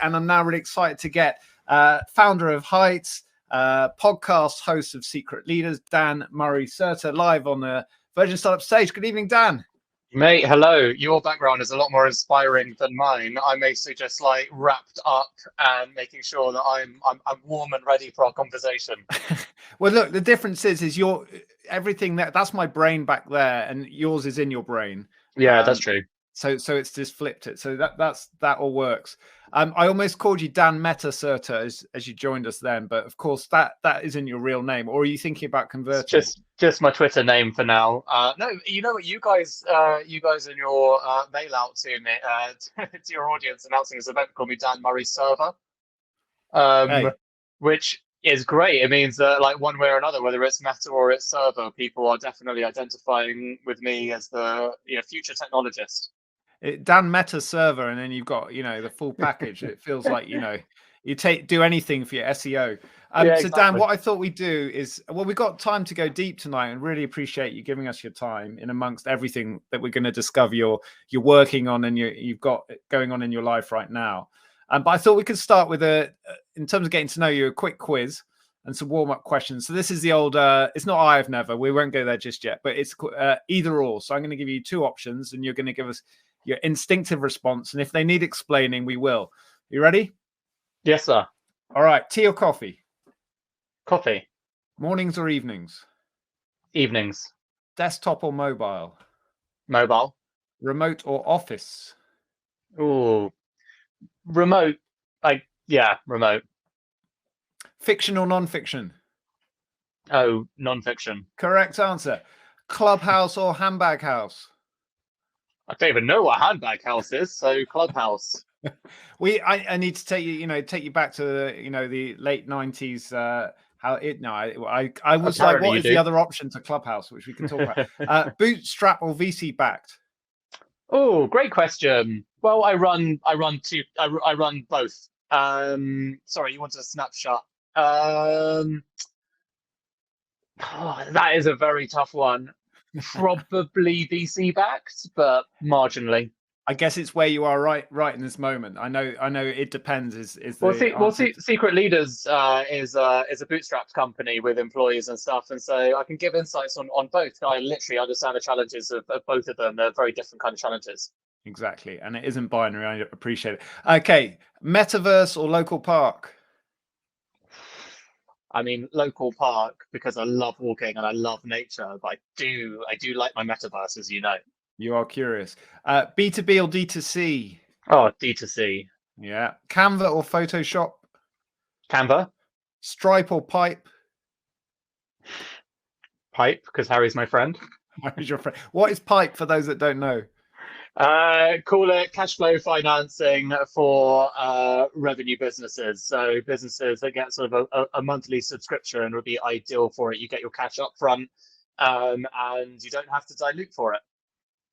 and I'm now really excited to get founder of Heights, podcast host of Secret Leaders, Dan Murray-Serter, live on the Virgin Startup stage. Good evening, Dan. Mate, hello. Your background is a lot more inspiring than mine. I'm basically just like wrapped up and making sure that I'm warm and ready for our conversation. Well, look, the difference is your everything that's my brain back there, and yours is in your brain. Yeah, that's true. So it's just flipped it. So that all works. I almost called you Dan Meta-Serter as you joined us then, but of course that isn't your real name. Or are you thinking about converting? It's just my Twitter name for now. No, you know what? You guys in your mail out to me to your audience announcing this event called me Dan Murray-Serter, which is great. It means that like one way or another, whether it's Meta or it's Server, people are definitely identifying with me as the future technologist. Dan Meta-Serter, and then you've got the full package. It feels like you do anything for your SEO. So exactly. Dan, what I thought we'd do is, we've got time to go deep tonight, and really appreciate you giving us your time in amongst everything that we're going to discover you're working on and you've got going on in your life right now. But I thought we could start with in terms of getting to know you, a quick quiz and some warm-up questions. So this is the old, it's not I have never, we won't go there just yet, but it's either or. So I'm going to give you two options, and you're going to give us your instinctive response. And if they need explaining, we will. You ready? Yes, sir. All right. Tea or coffee? Coffee. Mornings or evenings? Evenings. Desktop or mobile? Mobile. Remote or office? Ooh. Remote. Remote. Fiction or non-fiction? Oh, non-fiction. Correct answer. Clubhouse or handbag house? I don't even know what handbag house is, so Clubhouse. I need to take you back to the late 90s. I was like, what is the other option to Clubhouse, which we can talk about? Bootstrap or VC backed? Oh, great question. Well, I run both. Sorry, you wanted a snapshot. That is a very tough one. Probably VC backed, but marginally. I guess it's where you are right in this moment. I know it depends. Secret Leaders is a bootstrapped company with employees and stuff, and so I can give insights on both. I literally understand the challenges of both of them. They're very different kind of challenges. Exactly, and it isn't binary. I appreciate it. Okay, metaverse or local park? I mean, local park, because I love walking and I love nature, but I do like my metaverse, as you know. You are curious. B2B or D2C? Oh, D2C. Yeah. Canva or Photoshop? Canva. Stripe or Pipe? Pipe, because Harry's my friend. Harry's your friend. What is Pipe for those that don't know? Call it cash flow financing for revenue businesses. So businesses that get sort of a monthly subscription would be ideal for it. You get your cash up front, and you don't have to dilute for it.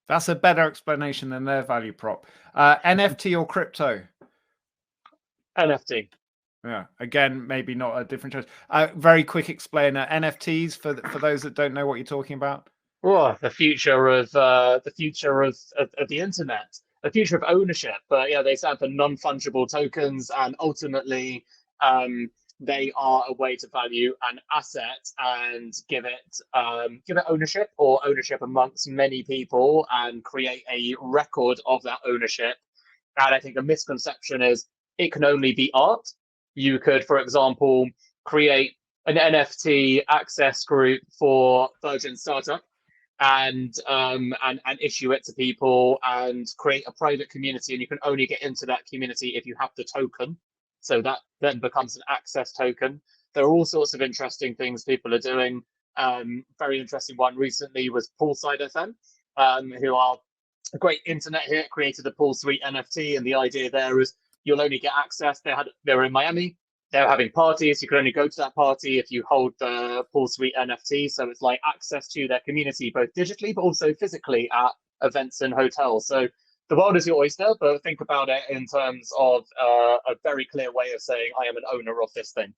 That's a better explanation than their value prop. NFT or crypto? NFT. Yeah, again, maybe not a different choice. Very quick explainer. NFTs for those that don't know what you're talking about. Oh, the future of the internet, the future of ownership. But yeah, they stand for non-fungible tokens, and ultimately, they are a way to value an asset and give it ownership, or ownership amongst many people, and create a record of that ownership. And I think a misconception is it can only be art. You could, for example, create an NFT access group for Virgin Startup and issue it to people and create a private community, and you can only get into that community if you have the token. So that then becomes an access token. There are all sorts of interesting things people are doing. Very interesting one recently was Poolside FM, who are a great internet hit, created a Pool Suite NFT, and the idea there is you'll only get access. They were in Miami. They were having parties. You can only go to that party if you hold the Pool Suite NFT. So it's like access to their community, both digitally, but also physically at events and hotels. So the world is your oyster, but think about it in terms of a very clear way of saying, I am an owner of this thing.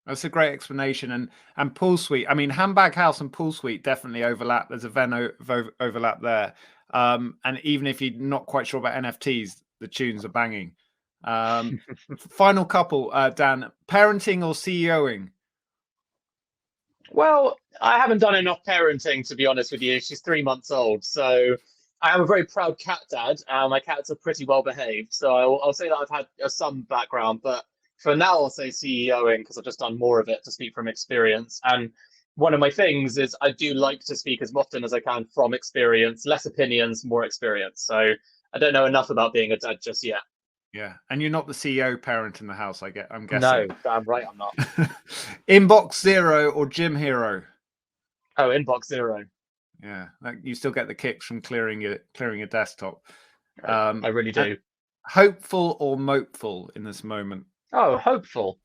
That's a great explanation. And Pool Suite, I mean, Handbag House and Pool Suite definitely overlap. There's a Venn overlap there. And even if you're not quite sure about NFTs, the tunes are banging. Final couple, Dan, parenting or CEOing? Well, I haven't done enough parenting, to be honest with you. She's 3 months old. So I am a very proud cat dad. My cats are pretty well behaved. So I'll say that I've had some background. But for now, I'll say CEOing because I've just done more of it to speak from experience. And one of my things is I do like to speak as often as I can from experience, less opinions, more experience. So I don't know enough about being a dad just yet. Yeah, and you're not the CEO parent in the house, I'm guessing. No, damn right I'm not. Inbox zero or gym hero? Oh, inbox zero. Yeah, you still get the kicks from clearing your desktop. I really do. Hopeful or mopeful in this moment? Oh, hopeful.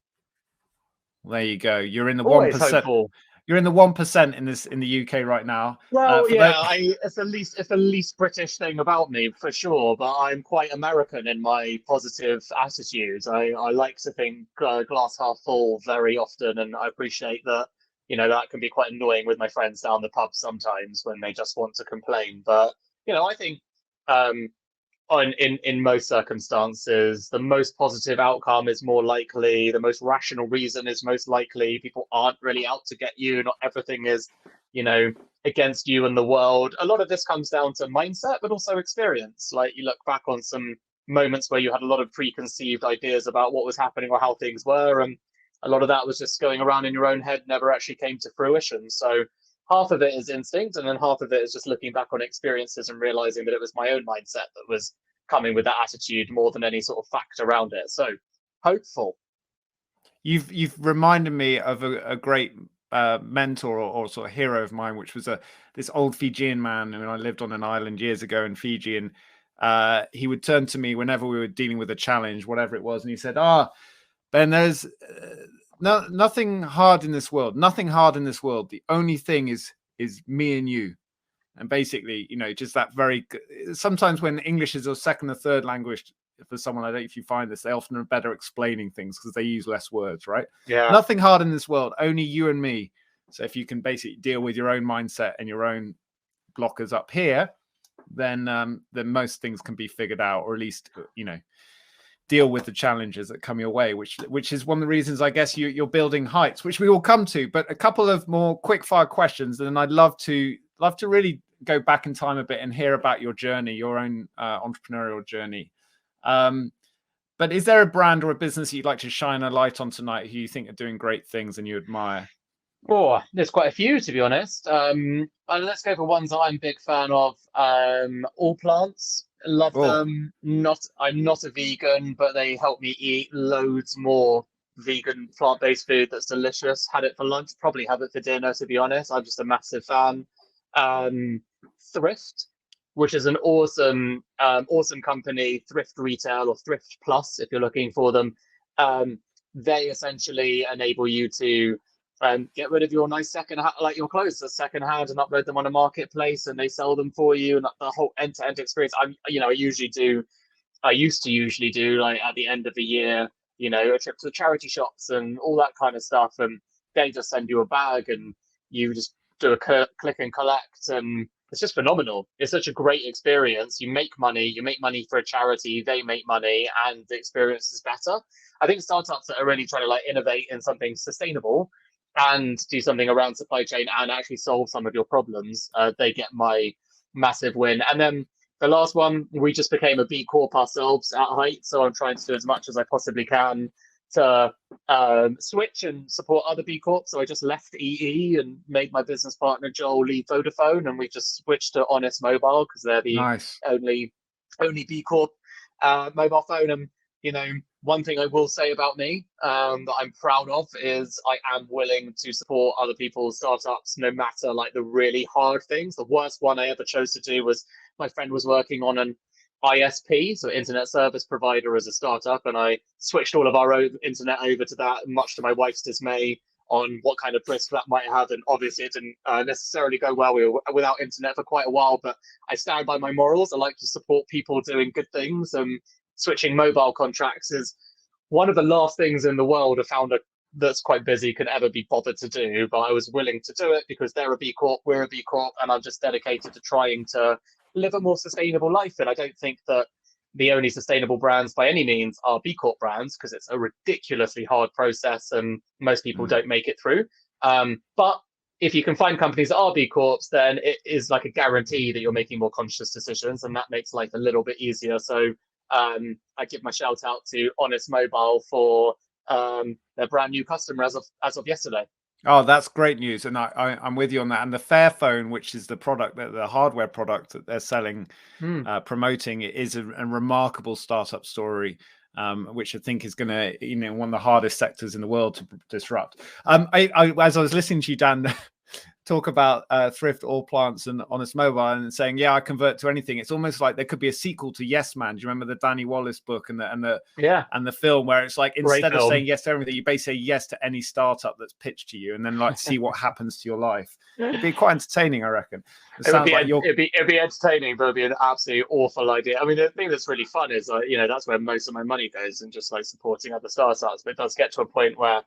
There you go. You're in the Always 1%. hopeful. You're in the 1% in the UK right now. Well, it's the least British thing about me for sure, but I'm quite American in my positive attitude. I like to think glass half full very often, and I appreciate that. That can be quite annoying with my friends down the pub sometimes when they just want to complain. But I think in most circumstances, the most positive outcome is more likely, the most rational reason is most likely. People aren't really out to get you. Not everything is, against you and the world. A lot of this comes down to mindset, but also experience. Like you look back on some moments where you had a lot of preconceived ideas about what was happening or how things were, and a lot of that was just going around in your own head, never actually came to fruition. So half of it is instinct, and then half of it is just looking back on experiences and realizing that it was my own mindset that was coming with that attitude more than any sort of fact around it. So hopeful. You've reminded me of a great mentor or sort of hero of mine, which was this old Fijian man. I mean, I lived on an island years ago in Fiji, and he would turn to me whenever we were dealing with a challenge, whatever it was, and he said, Ben, there's nothing hard in this world. Nothing hard in this world. The only thing is me and you. And basically, just that sometimes when English is a second or third language for someone, I don't know if you find this, they often are better explaining things because they use less words, right? Yeah. Nothing hard in this world, only you and me. So if you can basically deal with your own mindset and your own blockers up here, then most things can be figured out, or at least, deal with the challenges that come your way, which is one of the reasons I guess you're building heights, which we will come to. But a couple of more quick fire questions, and I'd love to really go back in time a bit and hear about your journey, your own entrepreneurial journey. But is there a brand or a business you'd like to shine a light on tonight who you think are doing great things and you admire? Oh, there's quite a few, to be honest. Let's go for ones that I'm a big fan of. All Plants. Love them. I'm not a vegan, but they help me eat loads more vegan plant-based food that's delicious. Had it for lunch, probably have it for dinner, to be honest. I'm just a massive fan. Thrift, which is an awesome company, thrift retail or thrift plus if you're looking for them. They essentially enable you to get rid of your nice like your clothes as secondhand and upload them on a marketplace, and they sell them for you, and the whole end-to-end experience. I used to usually do like at the end of the year, a trip to the charity shops and all that kind of stuff, and they just send you a bag and you just do a click and collect, and it's just phenomenal. It's such a great experience. You make money for a charity, they make money, and the experience is better. I think startups that are really trying to like innovate in something sustainable and do something around supply chain and actually solve some of your problems, they get my massive win. And then the last one, we just became a B Corp ourselves at Height, so I'm trying to do as much as I possibly can to switch and support other B Corps. So I just left EE and made my business partner Joel leave Vodafone, and we just switched to Honest Mobile because they're the only B Corp mobile phone. And one thing I will say about me that I'm proud of is I am willing to support other people's startups, no matter like the really hard things. The worst one I ever chose to do was my friend was working on an ISP, so internet service provider, as a startup, and I switched all of our own internet over to that, much to my wife's dismay on what kind of risk that might have. And obviously it didn't necessarily go well. We were without internet for quite a while, but I stand by my morals. I like to support people doing good things. Switching mobile contracts is one of the last things in the world a founder that's quite busy can ever be bothered to do, but I was willing to do it because they're a B Corp, we're a B Corp, and I'm just dedicated to trying to live a more sustainable life. And I don't think that the only sustainable brands by any means are B Corp brands, because it's a ridiculously hard process and most people don't make it through. But if you can find companies that are B Corps, then it is like a guarantee that you're making more conscious decisions, and that makes life a little bit easier. So I give my shout out to Honest Mobile for their brand new customer as of yesterday. Oh, that's great news, and I'm with you on that. And the Fairphone, which is the product, that the hardware product that they're selling, promoting, it is a remarkable startup story, which I think is going to, one of the hardest sectors in the world to disrupt. As I was listening to you, Dan, talk about Thrift, All Plants, and Honest Mobile, and saying, I convert to anything. It's almost like there could be a sequel to Yes Man. Do you remember the Danny Wallace book and the film, where it's like, instead of saying yes to everything, you basically say yes to any startup that's pitched to you, and then like see what happens to your life. It'd be quite entertaining, I reckon. It'd be entertaining, but it'd be an absolutely awful idea. I mean, the thing that's really fun is, that's where most of my money goes, and just like supporting other startups. But it does get to a point where,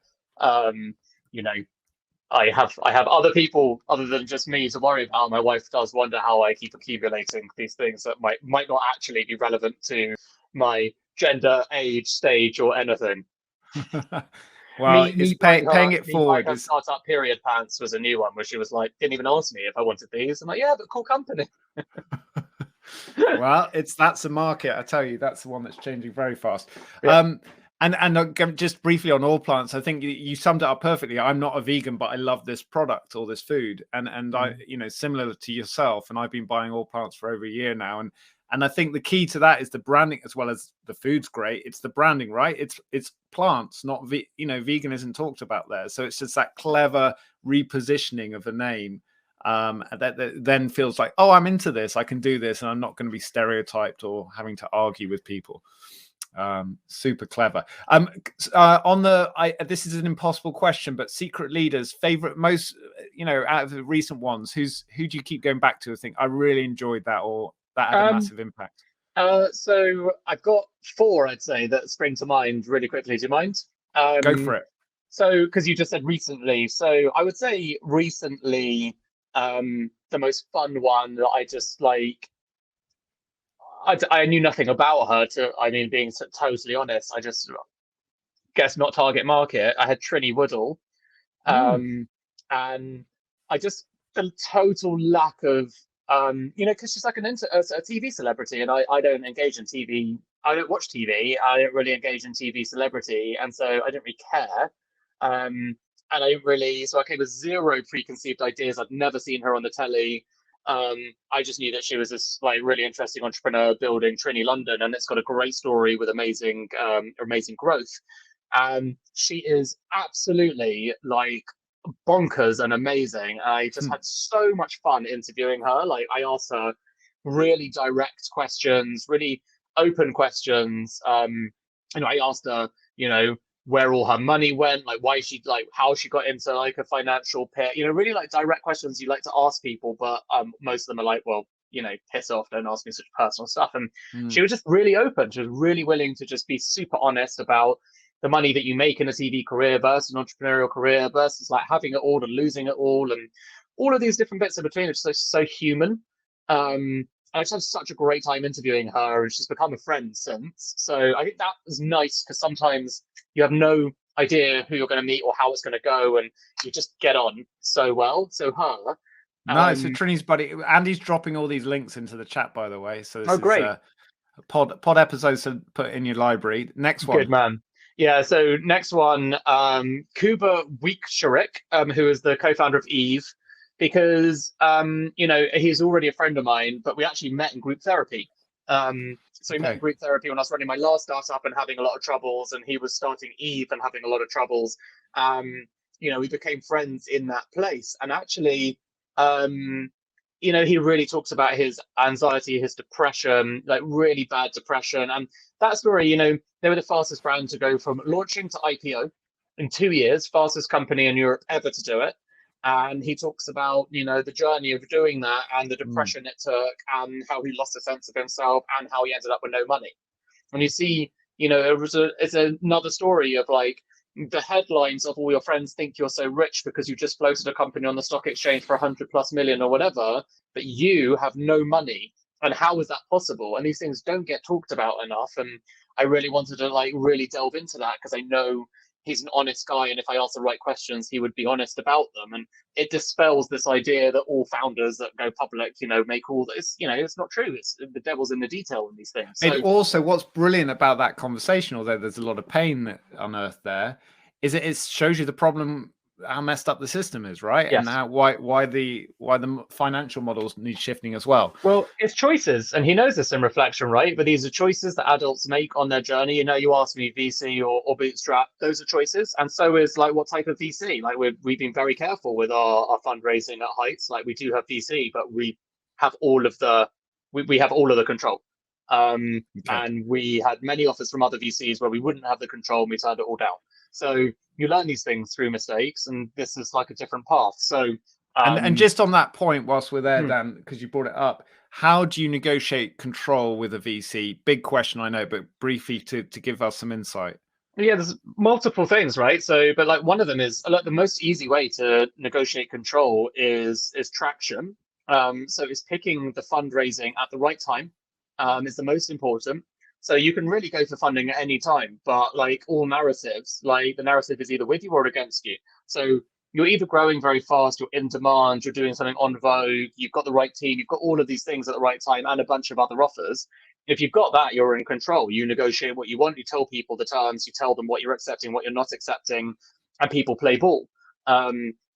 I have other people other than just me to worry about. My wife does wonder how I keep accumulating these things that might not actually be relevant to my gender, age, stage, or anything. Well, it's paying it forward. Her startup period pants was a new one, where she was like, didn't even ask me if I wanted these. I'm like, yeah, but cool company. Well, that's a market. I tell you, that's the one that's changing very fast. Yeah. And just briefly on All Plants, I think you summed it up perfectly. I'm not a vegan, but I love this product or this food, and I, similar to yourself, and I've been buying All Plants for over a year now, and I think the key to that is the branding as well as the food's great. It's the branding, right? It's plants, not vegan isn't talked about there, so it's just that clever repositioning of the name that then feels like, oh, I'm into this, I can do this, and I'm not going to be stereotyped or having to argue with people. Super clever. This is an impossible question, but secret leaders, favorite, most, out of the recent ones, who do you keep going back to and think, I really enjoyed that, or that had a massive impact? So I've got 4, I'd say, that spring to mind really quickly. Do you mind? Go for it. So, because you just said recently, so I would say recently, the most fun one that I just like, I knew nothing about her, being totally honest. I just guess not target market. I had Trinny Woodall. And I just, the total lack of, because she's like a TV celebrity, and I don't engage in TV. I don't watch TV. I don't really engage in TV celebrity. And so I didn't really care. And I didn't really, so I came with 0 preconceived ideas. I'd never seen her on the telly. I just knew that she was this like really interesting entrepreneur building Trinny London, and it's got a great story with amazing growth. And she is absolutely like bonkers and amazing. I just had so much fun interviewing her. Like, I asked her really direct questions, really open questions. I asked her, where all her money went, like why she, like how she got into like a financial pit, really like direct questions you like to ask people, but most of them are like, well, piss off, don't ask me such personal stuff. And she was just really open. She was really willing to just be super honest about the money that you make in a TV career versus an entrepreneurial career versus like having it all and losing it all, and all of these different bits in between. It's so human. I just had such a great time interviewing her, and she's become a friend since. So I think that was nice, because sometimes you have no idea who you're going to meet or how it's going to go, and you just get on so well. So her. Nice. So Trini's buddy Andy's dropping all these links into the chat, by the way. So this is great. Pod episodes to put in your library. Next one. Good man. Yeah. So next one, Kuba Weeksharik, who is the co-founder of Eve. Because, he's already a friend of mine, but we actually met in group therapy. So we met in group therapy when I was running my last startup and having a lot of troubles, and he was starting Eve and having a lot of troubles. We became friends in that place. And actually, he really talks about his anxiety, his depression, like really bad depression. And that story, they were the fastest brand to go from launching to IPO in 2 years, fastest company in Europe ever to do it. And he talks about, the journey of doing that and the depression it took, and how he lost a sense of himself, and how he ended up with no money. And you see, it's another story of like the headlines of all your friends think you're so rich because you just floated a company on the stock exchange for 100+ million or whatever, but you have no money And how is that possible? And these things don't get talked about enough. And I really wanted to like really delve into that because I know he's an honest guy, and if I ask the right questions, he would be honest about them. And it dispels this idea that all founders that go public, make all this. It's not true. It's the devil's in the detail in these things. So, it also, what's brilliant about that conversation, although there's a lot of pain unearthed there, is it shows you the problem, how messed up the system is, right? yes. And how why the financial models need shifting as well. Well, it's choices, and he knows this in reflection, right? But these are choices that adults make on their journey. You asked me VC or bootstrap; those are choices, and so is like what type of VC. Like we've been very careful with our fundraising at Heights. Like we do have VC, but we have all of the we have all of the control. And we had many offers from other VCs where we wouldn't have the control, and we turned it all down. So you learn these things through mistakes, and this is like a different path. So, and just on that point, whilst we're there, Dan, because you brought it up, how do you negotiate control with a VC? Big question, I know, but briefly to give us some insight. Yeah, there's multiple things, right? So, but like one of them is like the most easy way to negotiate control is traction. So it's picking the fundraising at the right time is the most important. So you can really go for funding at any time, but like all narratives, like the narrative is either with you or against you. So you're either growing very fast, you're in demand, you're doing something on Vogue, you've got the right team, you've got all of these things at the right time and a bunch of other offers. If you've got that, you're in control. You negotiate what you want, you tell people the terms, you tell them what you're accepting, what you're not accepting, and people play ball.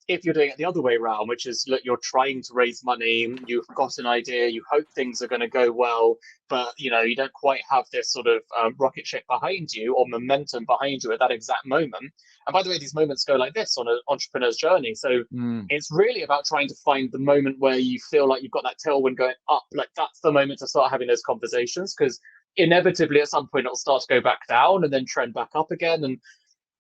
If you're doing it the other way around, which is, look, you're trying to raise money, you've got an idea, you hope things are going to go well, but you don't quite have this sort of rocket ship behind you or momentum behind you at that exact moment. And by the way, these moments go like this on an entrepreneur's journey. So it's really about trying to find the moment where you feel like you've got that tailwind going up. Like that's the moment to start having those conversations, because inevitably at some point it'll start to go back down and then trend back up again. And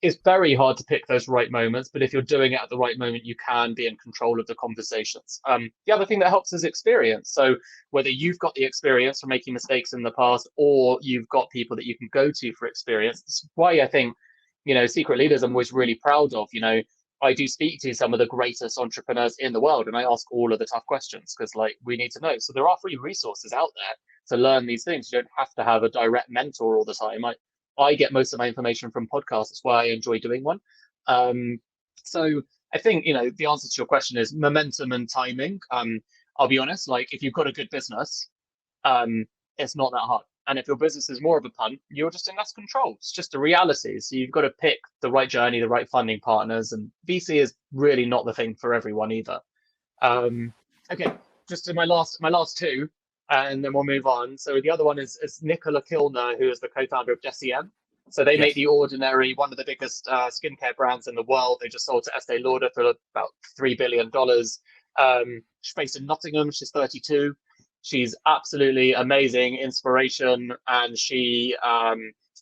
it's very hard to pick those right moments, but if you're doing it at the right moment, you can be in control of the conversations. The other thing that helps is experience. So whether you've got the experience from making mistakes in the past, or you've got people that you can go to for experience. That's why I think, Secret Leaders I'm always really proud of. I do speak to some of the greatest entrepreneurs in the world, and I ask all of the tough questions because we need to know. So there are free resources out there to learn these things. You don't have to have a direct mentor all the time. I get most of my information from podcasts. That's why I enjoy doing one. So I think, the answer to your question is momentum and timing. I'll be honest, if you've got a good business, it's not that hard. And if your business is more of a punt, you're just in less control. It's just a reality. So you've got to pick the right journey, the right funding partners, and VC is really not the thing for everyone either. Okay, just in my last two, and then we'll move on. So the other one is Nicola Kilner, who is the co-founder of Deciem. So they make The Ordinary, one of the biggest skincare brands in the world. They just sold to Estee Lauder for about $3 billion. She's based in Nottingham. She's 32. She's absolutely amazing, inspiration. And she,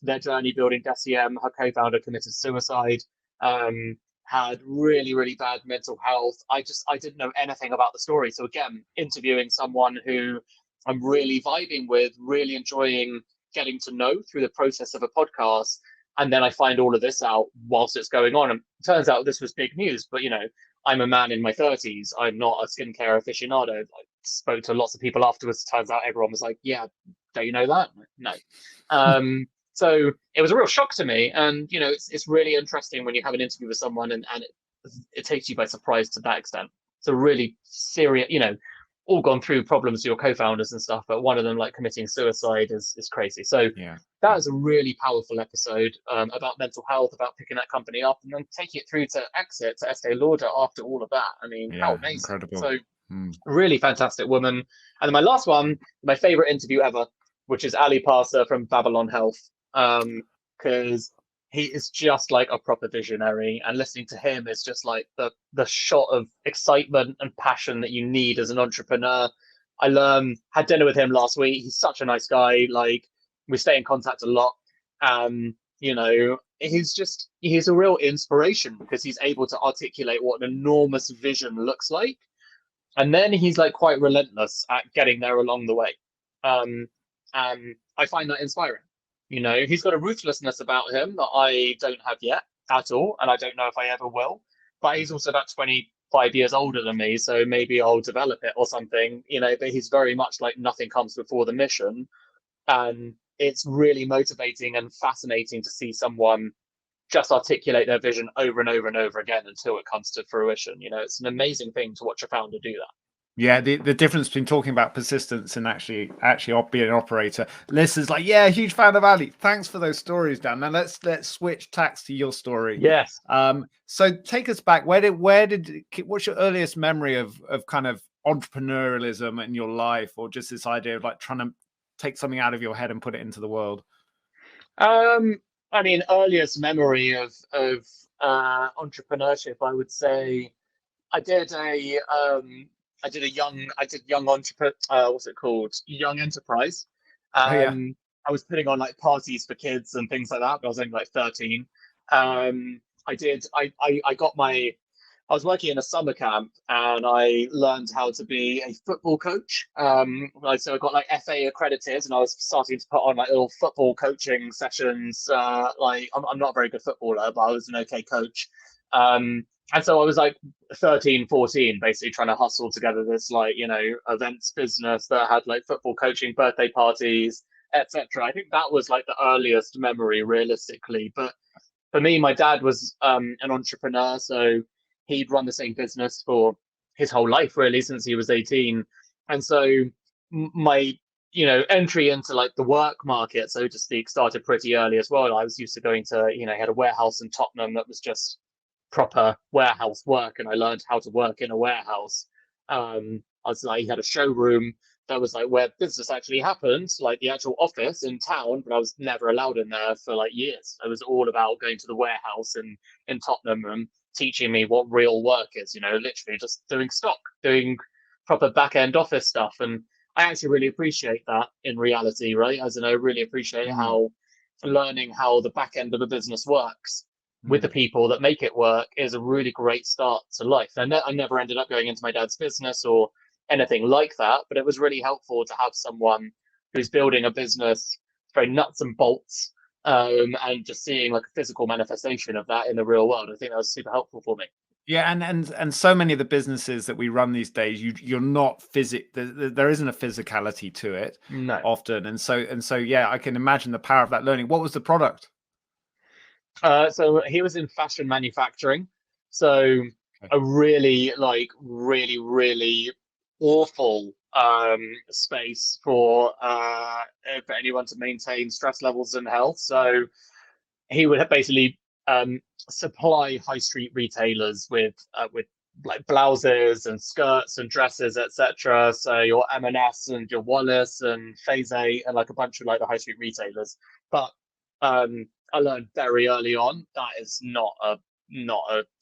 their journey building Deciem, her co-founder committed suicide, had really, really bad mental health. I didn't know anything about the story. So again, interviewing someone who I'm really vibing with, really enjoying getting to know through the process of a podcast. And then I find all of this out whilst it's going on. And it turns out this was big news, but I'm a man in my 30s. I'm not a skincare aficionado. I spoke to lots of people afterwards. Turns out everyone was like, yeah, don't you know that? No. So it was a real shock to me. And, it's really interesting when you have an interview with someone and it takes you by surprise to that extent. So really serious, all gone through problems with your co-founders and stuff, but one of them committing suicide is crazy. So that was a really powerful episode about mental health, about picking that company up and then taking it through to exit to Estee Lauder after all of that. I mean, how amazing. Incredible. So really fantastic woman. And then my last one, my favorite interview ever, which is Ali Parsa from Babylon Health, because he is just like a proper visionary, and listening to him is just like the shot of excitement and passion that you need as an entrepreneur. I had dinner with him last week. He's such a nice guy. We stay in contact a lot. He's a real inspiration because he's able to articulate what an enormous vision looks like. And then he's quite relentless at getting there along the way. And I find that inspiring. He's got a ruthlessness about him that I don't have yet at all, and I don't know if I ever will. But he's also about 20 5 years older than me, so maybe I'll develop it or something, but he's very much like nothing comes before the mission. And it's really motivating and fascinating to see someone just articulate their vision over and over and over again until it comes to fruition. It's an amazing thing to watch a founder do that. Yeah, the difference between talking about persistence and actually being an operator. Liz is like, yeah, huge fan of Ali. Thanks for those stories, Dan. Now let's switch tacks to your story. Yes. So take us back. What's your earliest memory of kind of entrepreneurialism in your life, or just this idea of like trying to take something out of your head and put it into the world? I mean, earliest memory of entrepreneurship, I would say I did young entrepreneur, what's it called? Young enterprise. I was putting on like parties for kids and things like that, but I was only like 13. I was working in a summer camp and I learned how to be a football coach. So I got like FA accredited and I was starting to put on like little football coaching sessions. I'm not a very good footballer, but I was an okay coach. And so I was like 13, 14, basically trying to hustle together this events business that had like football coaching, birthday parties, etc. I think that was like the earliest memory realistically. But for me, my dad was an entrepreneur, so he'd run the same business for his whole life, really, since he was 18. And so my, entry into like the work market, so to speak, started pretty early as well. I was used to going to, he had a warehouse in Tottenham that was just proper warehouse work, and I learned how to work in a warehouse. He had a showroom that was like where business actually happened, like the actual office in town, but I was never allowed in there for like years. It was all about going to the warehouse in Tottenham and teaching me what real work is, literally just doing proper back end office stuff. And I actually really appreciate that in reality, right? As in, I really appreciate how learning how the back end of a business works with the people that make it work is a really great start to life. And I never ended up going into my dad's business or anything like that, but it was really helpful to have someone who's building a business very nuts and bolts, and just seeing like a physical manifestation of that in the real world. I think that was super helpful for me. Yeah, and so many of the businesses that we run these days, you're not there isn't a physicality to it often, and so yeah, I can imagine the power of that learning. What was the product? So he was in fashion manufacturing, so a really awful space for anyone to maintain stress levels and health. So he would basically supply high street retailers with like blouses and skirts and dresses, etc. So your M&S and your Wallace and Phase 8 and like a bunch of like the high street retailers. But I learned very early on that is not a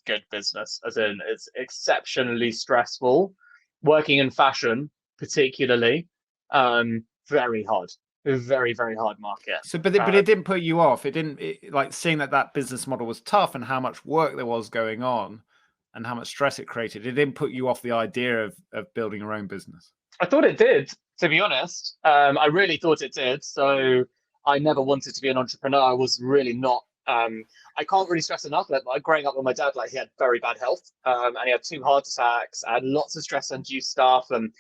good business, as in it's exceptionally stressful. Working in fashion, particularly, very hard. Very, very hard market. So, but it didn't put you off. It didn't like seeing that business model was tough and how much work there was going on and how much stress it created. It didn't put you off the idea of building your own business. I thought it did, to be honest. I really thought it did. So I never wanted to be an entrepreneur. I was really not. I can't really stress enough that growing up with my dad, like he had very bad health, and he had 2 heart attacks. I had lots of stress-induced stuff, and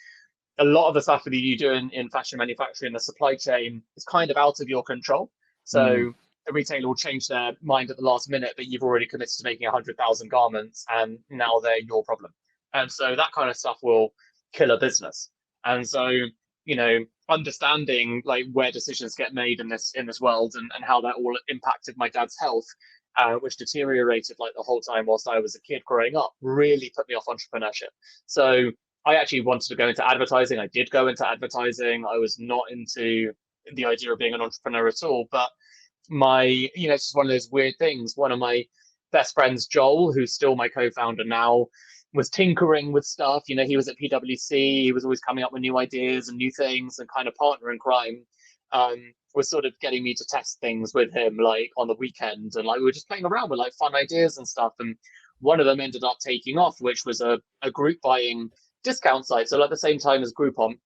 a lot of the stuff that you do in fashion manufacturing, the supply chain is kind of out of your control. So the retailer will change their mind at the last minute, but you've already committed to making 100,000 garments, and now they're your problem. And so that kind of stuff will kill a business. And so, understanding like where decisions get made in this world and how that all impacted my dad's health, which deteriorated like the whole time whilst I was a kid growing up, really put me off entrepreneurship. So I actually wanted to go into advertising. I did go into advertising. I was not into the idea of being an entrepreneur at all. But it's just one of those weird things. One of my best friends, Joel, who's still my co-founder now, was tinkering with stuff. He was at PwC. He was always coming up with new ideas and new things, and kind of partner in crime was sort of getting me to test things with him, like on the weekend. And like we were just playing around with like fun ideas and stuff. And one of them ended up taking off, which was a group buying discount site. So like the same time as Groupon,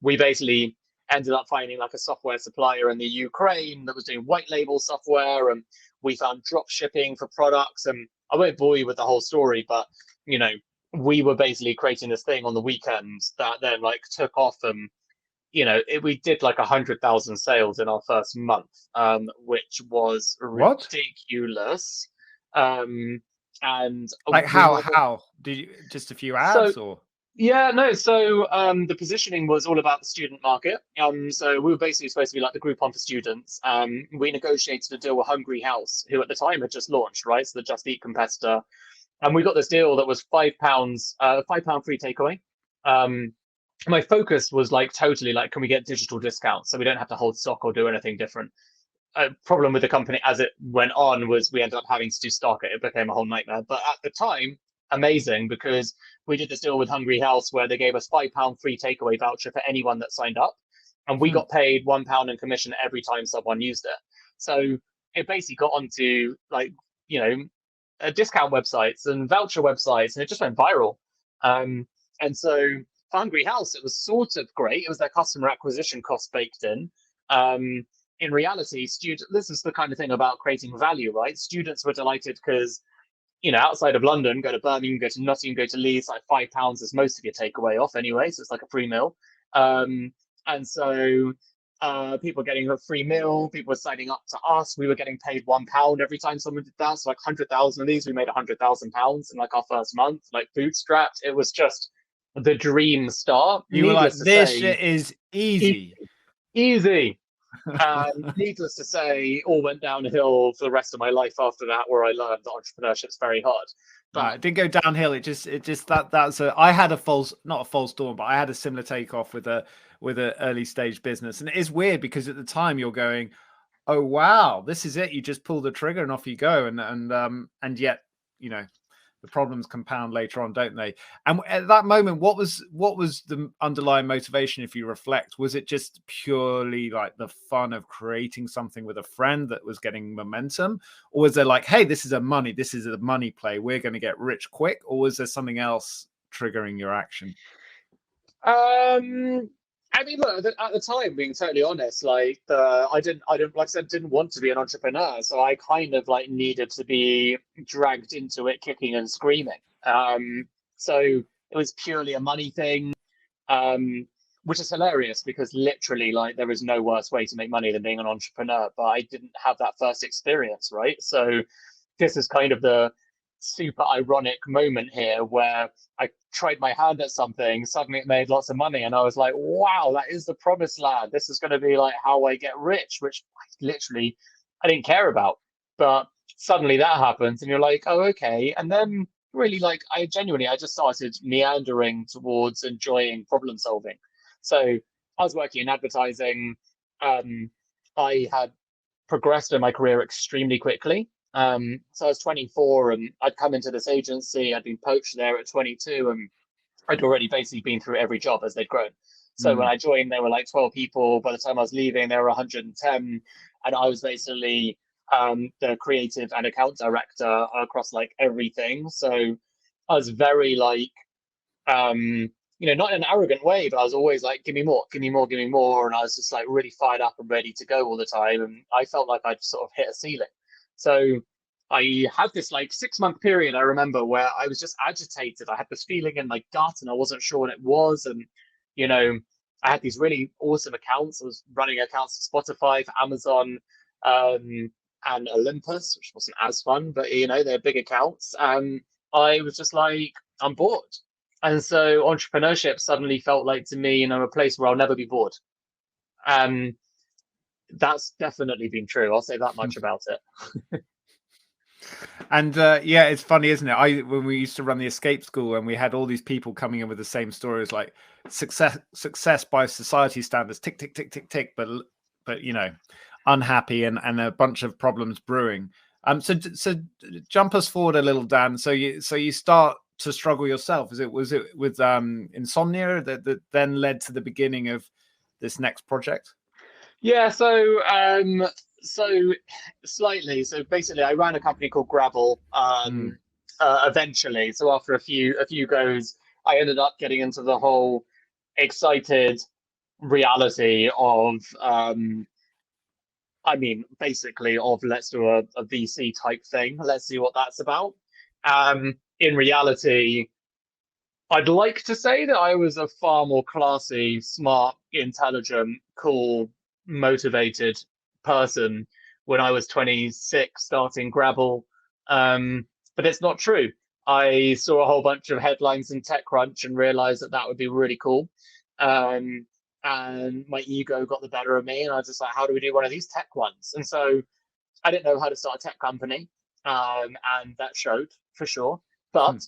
we basically ended up finding like a software supplier in the Ukraine that was doing white label software, and we found drop shipping for products. And I won't bore you with the whole story, but we were basically creating this thing on the weekends that then like took off, and we did like 100,000 sales in our first month, which was What? ridiculous. And like how did you, just a few ads or? Yeah, no. So the positioning was all about the student market. So we were basically supposed to be like the Groupon for students. We negotiated a deal with Hungry House, who at the time had just launched, right? So the Just Eat competitor. And we got this deal that was £5, £5 free takeaway. My focus was like totally like, can we get digital discounts so we don't have to hold stock or do anything different? Problem with the company as it went on was we ended up having to do stock. It became a whole nightmare. But at the time, amazing, because we did this deal with Hungry House where they gave us £5 free takeaway voucher for anyone that signed up, and we got paid £1 in commission every time someone used it. So it basically got onto like discount websites and voucher websites, and it just went viral. And so for Hungry House, it was sort of great. It was their customer acquisition cost baked in. In reality, this is the kind of thing about creating value, right? Students were delighted because, outside of London, go to Birmingham, go to Nottingham, go to Leeds, like £5 is most of your takeaway off anyway, so it's like a free meal. And so people getting a free meal, people were signing up to us. We were getting paid £1 every time someone did that. So like 100,000 of these, we made £100,000 in like our first month, like bootstrapped. It was just the dream start. You were like, this shit is easy. Easy. Needless to say, all went downhill for the rest of my life after that, where I learned that entrepreneurship's very hard. But it didn't go downhill. It just that's I had not a false dawn, but I had a similar takeoff with a early stage business. And it is weird because at the time you're going, oh wow, this is it. You just pull the trigger and off you go. And yet, the problems compound later on, don't they? And at that moment, what was the underlying motivation, if you reflect? Was it just purely like the fun of creating something with a friend that was getting momentum? Or was there like, hey, this is a money play, we're going to get rich quick? Or was there something else triggering your action? I mean, look, at the time, being totally honest, like I didn't want to be an entrepreneur, so I kind of like needed to be dragged into it, kicking and screaming. So it was purely a money thing, which is hilarious because literally, like, there is no worse way to make money than being an entrepreneur. But I didn't have that first experience, right? So this is kind of the super ironic moment here where I tried my hand at something, suddenly it made lots of money, and I was like, wow, that is the promised land. This is going to be like how I get rich, which I didn't care about. But suddenly that happens and you're like, oh, okay. And then really, like, I just started meandering towards enjoying problem solving. So I was working in advertising. I had progressed in my career extremely quickly. So I was 24 and I'd come into this agency. I'd been poached there at 22 and I'd already basically been through every job as they'd grown. So when I joined, there were like 12 people. By the time I was leaving, there were 110. And I was basically the creative and account director across like everything. So I was very like, not in an arrogant way, but I was always like, give me more, give me more, give me more. And I was just like really fired up and ready to go all the time. And I felt like I'd sort of hit a ceiling. So I had this like 6-month period, I remember, where I was just agitated. I had this feeling in my gut and I wasn't sure what it was. And, I had these really awesome accounts. I was running accounts for Spotify, for Amazon, and Olympus, which wasn't as fun, but, they're big accounts. And I was just like, I'm bored. And so entrepreneurship suddenly felt like to me, a place where I'll never be bored. That's definitely been true. I'll say that much about it. And yeah, it's funny, isn't it? When we used to run the escape school and we had all these people coming in with the same stories, like success by society standards, tick, tick, tick, tick, tick, but unhappy and a bunch of problems brewing. So jump us forward a little, Dan. So you start to struggle yourself. Was it with Insomnia that then led to the beginning of this next project? Yeah, so slightly. So basically, I ran a company called Gravel. Eventually, so after a few goes, I ended up getting into the whole excited reality of, basically of let's do a VC type thing. Let's see what that's about. in reality, I'd like to say that I was a far more classy, smart, intelligent, cool, motivated person when I was 26 starting Gravel. But it's not true. I saw a whole bunch of headlines in TechCrunch and realized that that would be really cool. And my ego got the better of me. And I was just like, how do we do one of these tech ones? And so I didn't know how to start a tech company. And that showed for sure. But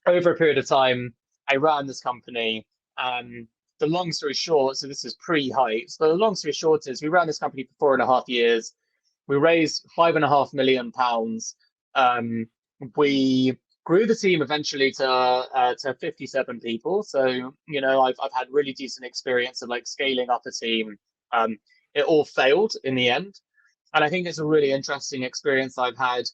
over a period of time, I ran this company. The long story short, so this is pre-Heights, but the long story short is we ran this company for 4.5 years. We raised £5.5 million. We grew the team eventually to 57 people. So, you know, I've had really decent experience of like scaling up a team. It all failed in the end. And I think it's a really interesting experience I've had.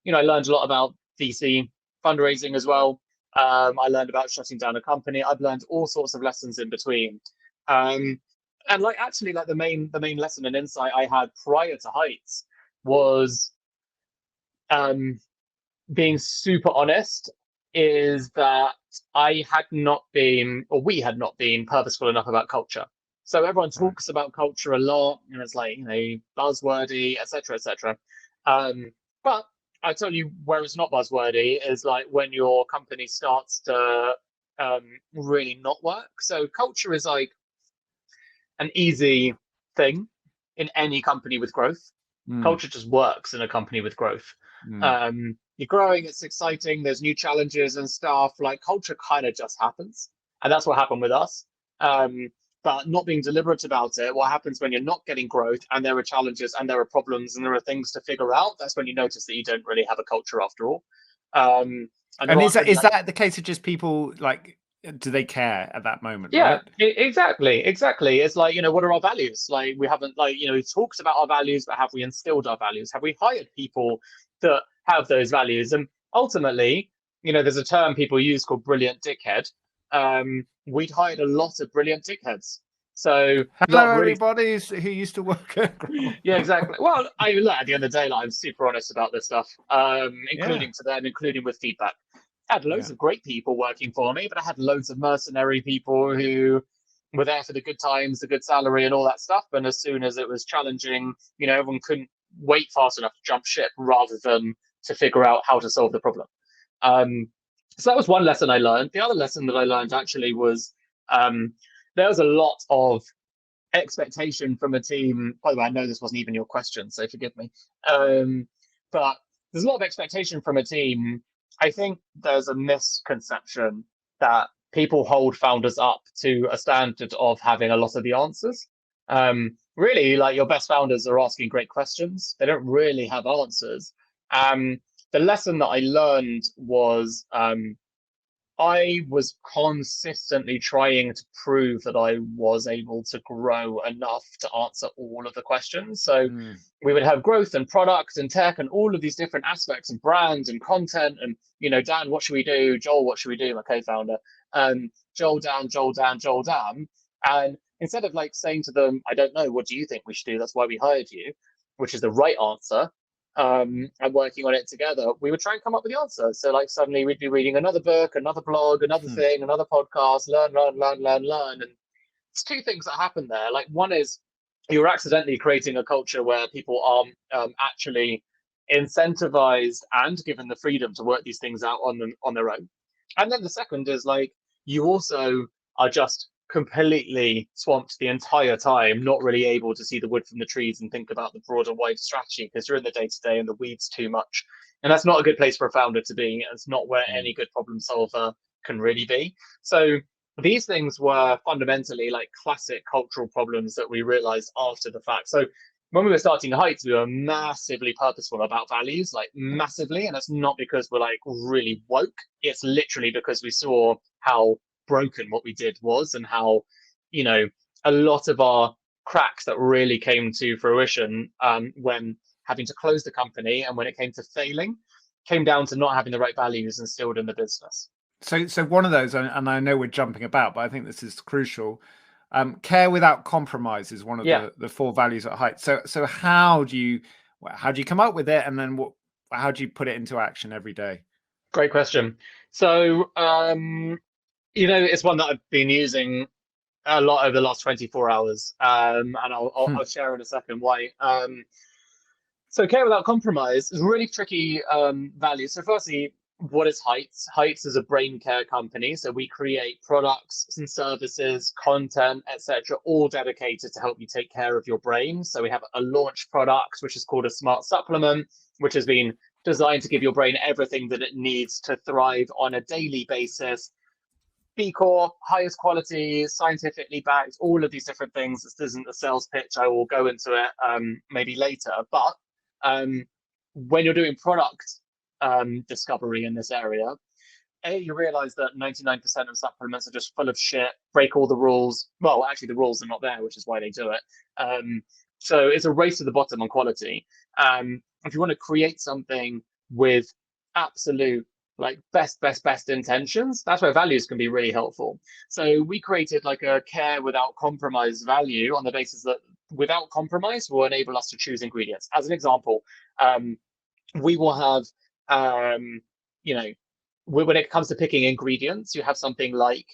You know, I learned a lot about VC fundraising as well. I learned about shutting down a company. I've learned all sorts of lessons in between. And like actually like the main lesson and insight I had prior to Heights was being super honest, is that I had not been, or we had not been purposeful enough about culture. So everyone talks about culture a lot, and it's like, you know, buzzwordy, etc., etc. But I tell you where it's not buzzwordy is like when your company starts to really not work. So culture is like an easy thing in any company with growth. Culture just works in a company with growth. You're growing, it's exciting, there's new challenges and stuff. Like culture kind of just happens. And that's what happened with us. But not being deliberate about it, what happens when you're not getting growth and there are challenges and there are problems and there are things to figure out, that's when you notice that you don't really have a culture after all. And is that the case of just people like, do they care at that moment? Yeah, right? Exactly. It's like, you know, what are our values? Like we haven't, like, you know, he talks about our values, but have we instilled our values? Have we hired people that have those values? And ultimately, you know, there's a term people use called brilliant dickhead. We'd hired a lot of brilliant dickheads. So hello, everybody who used to work at yeah, exactly. Well, at the end of the day, like, I'm super honest about this stuff, including to them, including with feedback. I had loads of great people working for me, but I had loads of mercenary people who were there for the good times, the good salary, and all that stuff. And as soon as it was challenging, you know, everyone couldn't wait fast enough to jump ship rather than to figure out how to solve the problem. So that was one lesson I learned. The other lesson that I learned actually was there was a lot of expectation from a team. By the way, I know this wasn't even your question, so forgive me. But there's a lot of expectation from a team. I think there's a misconception that people hold founders up to a standard of having a lot of the answers. Really, like your best founders are asking great questions. They don't really have answers. The lesson that I learned was I was consistently trying to prove that I was able to grow enough to answer all of the questions. So we would have growth and product and tech and all of these different aspects and brand and content. And, you know, Dan, what should we do? Joel, what should we do? My co-founder. Joel, Dan. And instead of like saying to them, I don't know, what do you think we should do? That's why we hired you, which is the right answer. And working on it together, we would try and come up with the answer. So like suddenly we'd be reading another book, another blog, another thing, another podcast, learn. And it's two things that happen there. Like one is you're accidentally creating a culture where people are actually incentivized and given the freedom to work these things out on their own. And then the second is like you also are just completely swamped the entire time, not really able to see the wood from the trees and think about the broader, wider strategy because you're in the day-to-day and the weeds too much. And that's not a good place for a founder to be. It's not where any good problem solver can really be. So these things were fundamentally like classic cultural problems that we realized after the fact. So when we were starting Heights, we were massively purposeful about values, like massively. And that's not because we're like really woke. It's literally because we saw how broken what we did was and how, you know, a lot of our cracks that really came to fruition when having to close the company and when it came to failing came down to not having the right values instilled in the business. So one of those, and I know we're jumping about, but I think this is crucial. Care without compromise is one of the 4 values at Heights. So how do you come up with it, and then how do you put it into action every day? Great question. So, it's one that I've been using a lot over the last 24 hours, and I'll share in a second why. So care without compromise is a really tricky value. So firstly, what is Heights? Heights is a brain care company. So we create products and services, content, etc., all dedicated to help you take care of your brain. So we have a launch product, which is called a smart supplement, which has been designed to give your brain everything that it needs to thrive on a daily basis. B Corp, highest quality, scientifically backed, all of these different things. This isn't a sales pitch. I will go into it maybe later. But when you're doing product discovery in this area, you realize that 99% of supplements are just full of shit, break all the rules. Well, actually, the rules are not there, which is why they do it. So it's a race to the bottom on quality. If you want to create something with absolute best intentions, that's where values can be really helpful. So we created like a care without compromise value on the basis that without compromise will enable us to choose ingredients. As an example, we will have, when it comes to picking ingredients, you have something like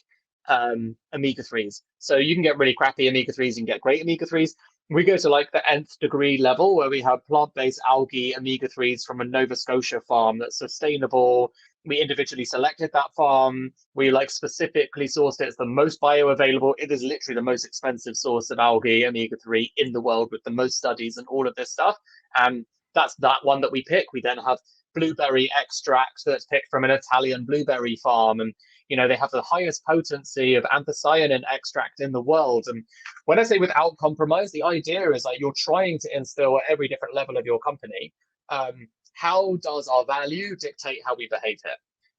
omega-3s. So you can get really crappy omega-3s, you can get great omega-3s. We go to like the nth degree level where we have plant-based algae omega-3s from a Nova Scotia farm that's sustainable. We individually selected that farm. We specifically sourced it. It's the most bioavailable. It is literally the most expensive source of algae omega-3 in the world with the most studies and all of this stuff. And that's that one that we pick. We then have blueberry extract that's picked from an Italian blueberry farm. And they have the highest potency of anthocyanin extract in the world. And when I say without compromise, the idea is you're trying to instill at every different level of your company, how does our value dictate how we behave here?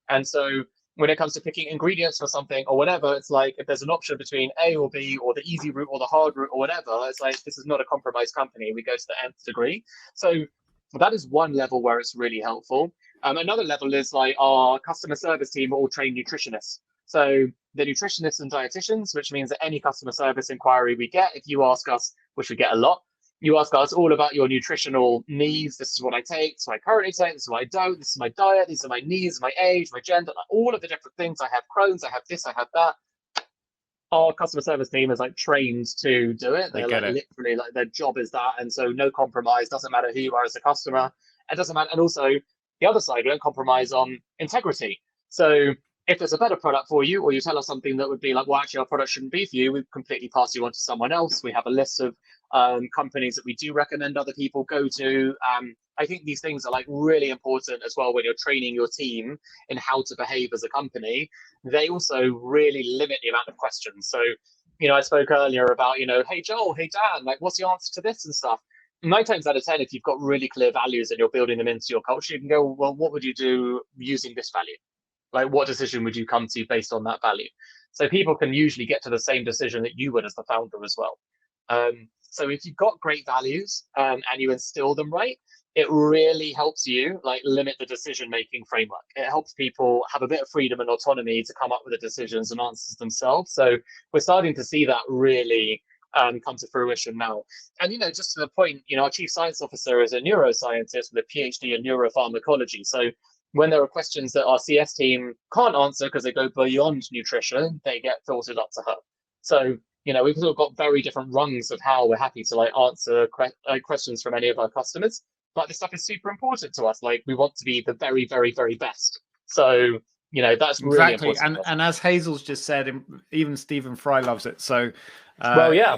And so when it comes to picking ingredients for something or whatever, it's if there's an option between A or B or the easy route or the hard route or whatever, it's this is not a compromise company. We go to the nth degree. So that is one level where it's really helpful. Another level is our customer service team are all trained nutritionists. So the nutritionists and dietitians, which means that any customer service inquiry we get, if you ask us, which we get a lot, you ask us all about your nutritional needs. This is what I take. This is what I currently take. This is what I don't. This is my diet. These are my needs, my age, my gender, all of the different things. I have Crohn's. I have this. I have that. Our customer service team is trained to do it. They're literally their job is that. And so no compromise. Doesn't matter who you are as a customer. It doesn't matter. And also the other side, we don't compromise on integrity. So if there's a better product for you, or you tell us something that would be well, actually our product shouldn't be for you, we completely pass you on to someone else. We have a list of companies that we do recommend other people go to. I think these things are really important as well when you're training your team in how to behave as a company. They also really limit the amount of questions. So, I spoke earlier about, hey, Joel, hey, Dan, what's the answer to this and stuff? 9 times out of 10, if you've got really clear values and you're building them into your culture, you can go, well, what would you do using this value? What decision would you come to based on that value? So people can usually get to the same decision that you would as the founder as well. So if you've got great values and you instill them right, it really helps you limit the decision-making framework. It helps people have a bit of freedom and autonomy to come up with the decisions and answers themselves. So we're starting to see that really come to fruition now. And, just to the point, our chief science officer is a neuroscientist with a PhD in neuropharmacology. So when there are questions that our CS team can't answer because they go beyond nutrition, they get filtered up to her. So, we've sort of got very different rungs of how we're happy to answer questions from any of our customers. But this stuff is super important to us. We want to be the very, very, very best. So, that's really important. And as Hazel's just said, even Stephen Fry loves it. So, yeah,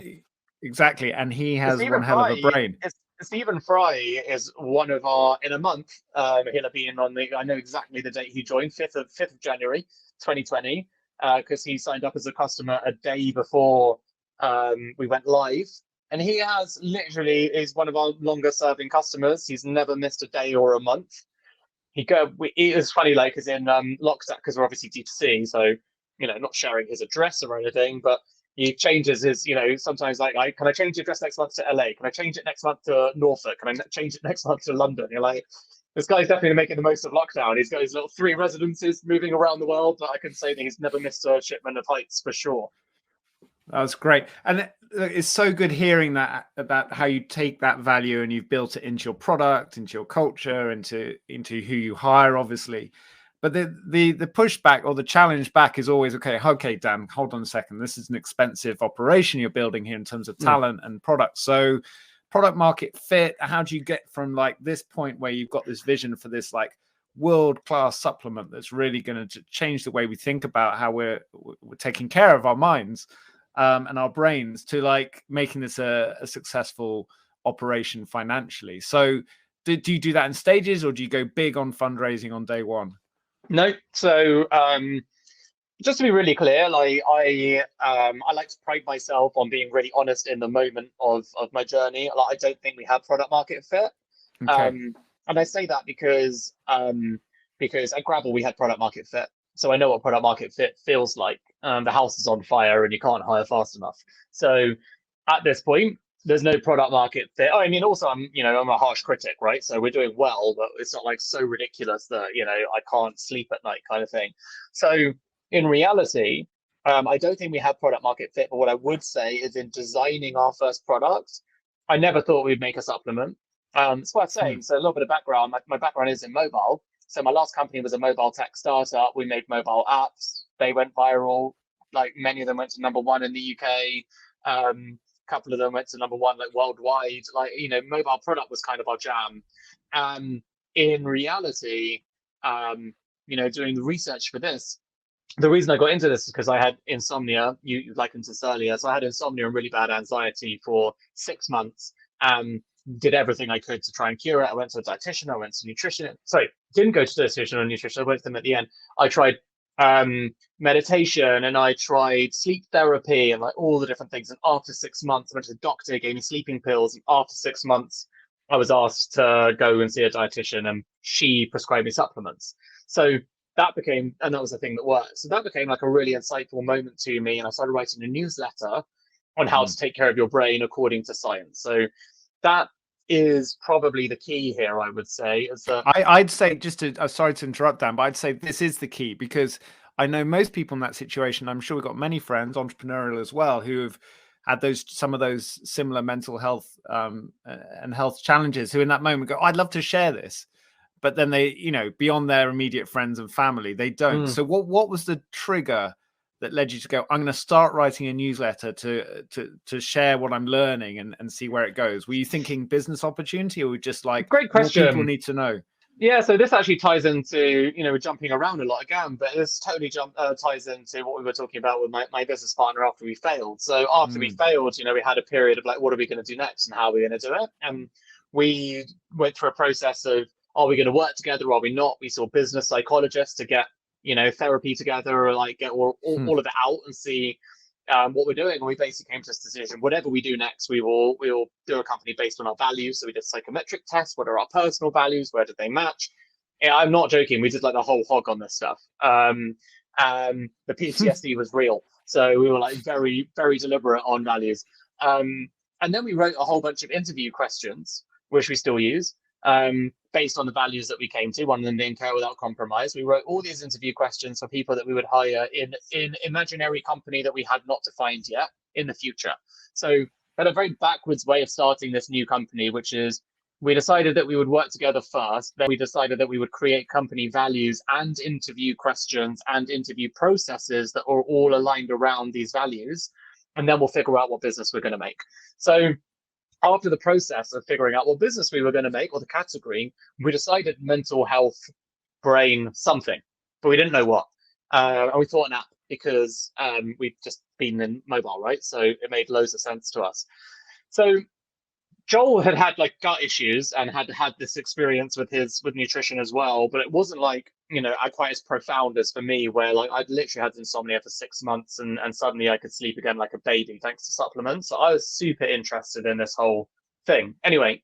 exactly. And he has one hell of a brain. Stephen Fry is one of our, in a month, he'll be in on I know exactly the date he joined, 5th of January, 2020, because he signed up as a customer a day before we went live. And he is one of our longer serving customers. He's never missed a day or a month. It's funny, because in lockdown, because we're obviously D2C, so, not sharing his address or anything, but he changes his, sometimes can I change the address next month to LA? Can I change it next month to Norfolk? Can I change it next month to London? You're this guy's definitely making the most of lockdown. He's got his little 3 residences moving around the world, but I can say that he's never missed a shipment of Heights for sure. That's great. And it's so good hearing that about how you take that value and you've built it into your product, into your culture, into who you hire, obviously. But the pushback or the challenge back is always, okay, Dan, hold on a second. This is an expensive operation you're building here in terms of talent and product. So product market fit, how do you get from like this point where you've got this vision for this like world-class supplement that's really going to change the way we think about how we're taking care of our minds and our brains, to like making this a successful operation financially? So do you do that in stages, or do you go big on fundraising on day one? No. So just to be really clear, like I like to pride myself on being really honest in the moment of my journey. Like, I don't think we have product market fit. And I say that because at Gravel we had product market fit. So I know what product market fit feels like. The house is on fire and you can't hire fast enough. So at this point, there's no product market fit. Oh, I mean, also I'm a harsh critic, right? So we're doing well, but it's not like so ridiculous that, I can't sleep at night kind of thing. So in reality, I don't think we have product market fit. But what I would say is, in designing our first product, I never thought we'd make a supplement. It's worth saying. So a little bit of background. My background is in mobile. So my last company was a mobile tech startup. We made mobile apps. They went viral. Like, many of them went to #1 in the UK. A couple of them went to #1 like worldwide. Like, mobile product was kind of our jam. In reality, doing the research for this, the reason I got into this is because I had insomnia. You likened this earlier. So I had insomnia and really bad anxiety for 6 months. Did everything I could to try and cure it. I went to a dietitian. I went to nutrition. Sorry, didn't go to dietitian or nutrition. I went to them at the end. I tried meditation, and I tried sleep therapy, and like all the different things. And after 6 months, I went to the doctor, gave me sleeping pills. And after 6 months, I was asked to go and see a dietitian, and she prescribed me supplements. So that became, and that was the thing that worked. So that became like a really insightful moment to me. And I started writing a newsletter on how to take care of your brain according to science. So that is probably the key here, I would say. Is that I'd say, just to, sorry to interrupt, Dan, but I'd say this is the key, because I know most people in that situation. I'm sure we've got many friends, entrepreneurial as well, who have had some of those similar mental health and health challenges, who in that moment go, I'd love to share this. But then they, beyond their immediate friends and family, they don't. So what was the trigger that led you to go, I'm going to start writing a newsletter to share what I'm learning and see where it goes? Were you thinking business opportunity, or just like, great question, more people need to know? Yeah, so this actually ties into, we're jumping around a lot again, but this totally ties into what we were talking about with my business partner after we failed. So after we failed, we had a period of like, what are we going to do next and how are we going to do it? And we went through a process of, are we going to work together? Or are we not? We saw business psychologists to get, therapy together, or like get all of it out and see what we're doing. And we basically came to this decision: whatever we do next, we will do a company based on our values. So we did psychometric tests. What are our personal values? Where did they match? Yeah, I'm not joking. We did like the whole hog on this stuff. The PTSD was real. So we were like very, very deliberate on values. And then we wrote a whole bunch of interview questions, which we still use, based on the values that we came to. One of them being care without compromise. We wrote all these interview questions for people that we would hire in imaginary company that we had not defined yet in the future. So we had a very backwards way of starting this new company, which is, we decided that we would work together first. Then we decided that we would create company values and interview questions and interview processes that are all aligned around these values. And then we'll figure out what business we're going to make. So after the process of figuring out what business we were going to make, or the category, we decided mental health, brain, something, but we didn't know what. And we thought an app, because we'd just been in mobile, right? So it made loads of sense to us. So Joel had like gut issues and had this experience with nutrition as well, but it wasn't like, quite as profound as for me, where like I'd literally had insomnia for 6 months and suddenly I could sleep again like a baby thanks to supplements. So I was super interested in this whole thing. Anyway,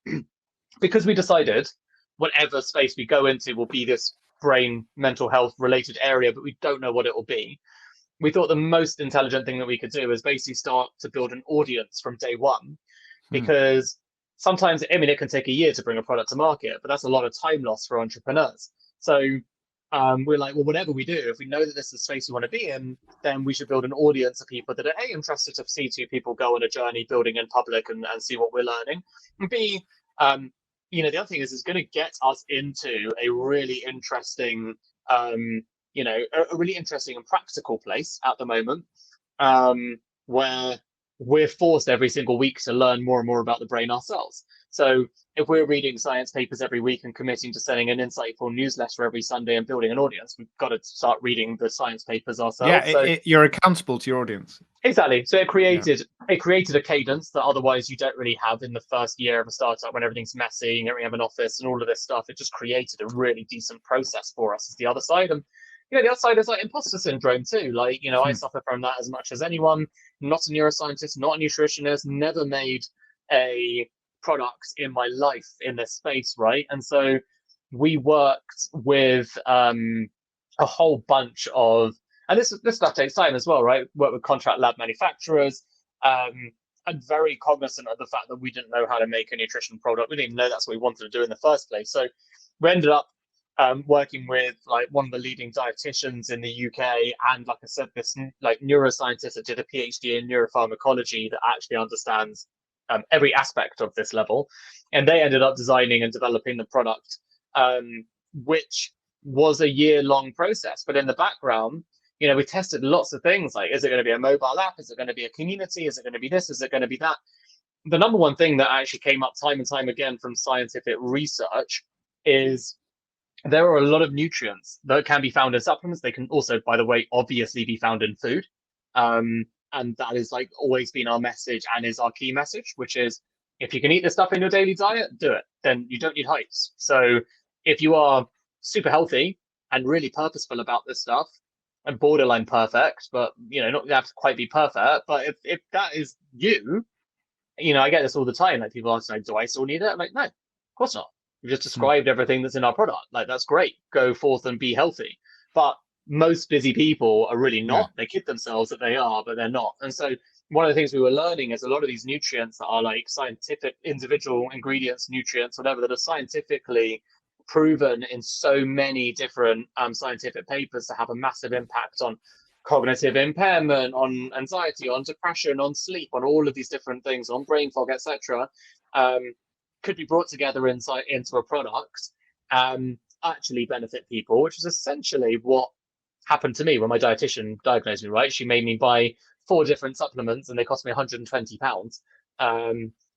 because we decided whatever space we go into will be this brain, mental health related area, but we don't know what it will be. We thought the most intelligent thing that we could do is basically start to build an audience from day one, because sometimes, it can take a year to bring a product to market, but that's a lot of time lost for entrepreneurs. So we're like, well, whatever we do, if we know that this is the space we want to be in, then we should build an audience of people that are A, interested to see two people go on a journey building in public and see what we're learning. And B, the other thing is it's going to get us into a really interesting you know, a really interesting and practical place at the moment, where we're forced every single week to learn more and more about the brain ourselves. So if we're reading science papers every week and committing to sending an insightful newsletter every Sunday and building an audience, we've got to start reading the science papers ourselves. Yeah, you're accountable to your audience. Exactly. So it created a cadence that otherwise you don't really have in the first year of a startup when everything's messy and we have an office and all of this stuff. It just created a really decent process for us as the other side. And you know, the other side is like imposter syndrome too. Like, you know, I suffer from that as much as anyone. Not a neuroscientist, not a nutritionist, never made a product in my life in this space, right? And so we worked with a whole bunch of, and this stuff takes time as well, right? Work with contract lab manufacturers, and very cognizant of the fact that we didn't know how to make a nutrition product. We didn't even know that's what we wanted to do in the first place. So we ended up working with like one of the leading dietitians in the UK, and like I said, this like neuroscientist that did a PhD in neuropharmacology that actually understands every aspect of this level, and they ended up designing and developing the product, which was a year-long process. But in the background, you know, we tested lots of things like, is it going to be a mobile app? Is it going to be a community? Is it going to be this? Is it going to be that? The number one thing that actually came up time and time again from scientific research is there are a lot of nutrients that can be found in supplements. They can also, by the way, obviously be found in food. And that is like always been our message and is our key message, which is if you can eat this stuff in your daily diet, do it. Then you don't need heights. So if you are super healthy and really purposeful about this stuff and borderline perfect, but you know, not have to quite be perfect, but if that is you, you know, I get this all the time. Like people ask, like, do I still need it? I'm like, no, of course not. You just described everything that's in our product. Like, that's great. Go forth and be healthy. But most busy people are really not. They kid themselves that they are, but they're not. And so one of the things we were learning is a lot of these nutrients that are like scientific individual ingredients, nutrients, whatever, that are scientifically proven in so many different scientific papers to have a massive impact on cognitive impairment, on anxiety, on depression, on sleep, on all of these different things, on brain fog, etc. Could be brought together into a product, actually benefit people, which is essentially what happened to me when my dietitian diagnosed me, right? She made me buy 4 different supplements and they cost me £120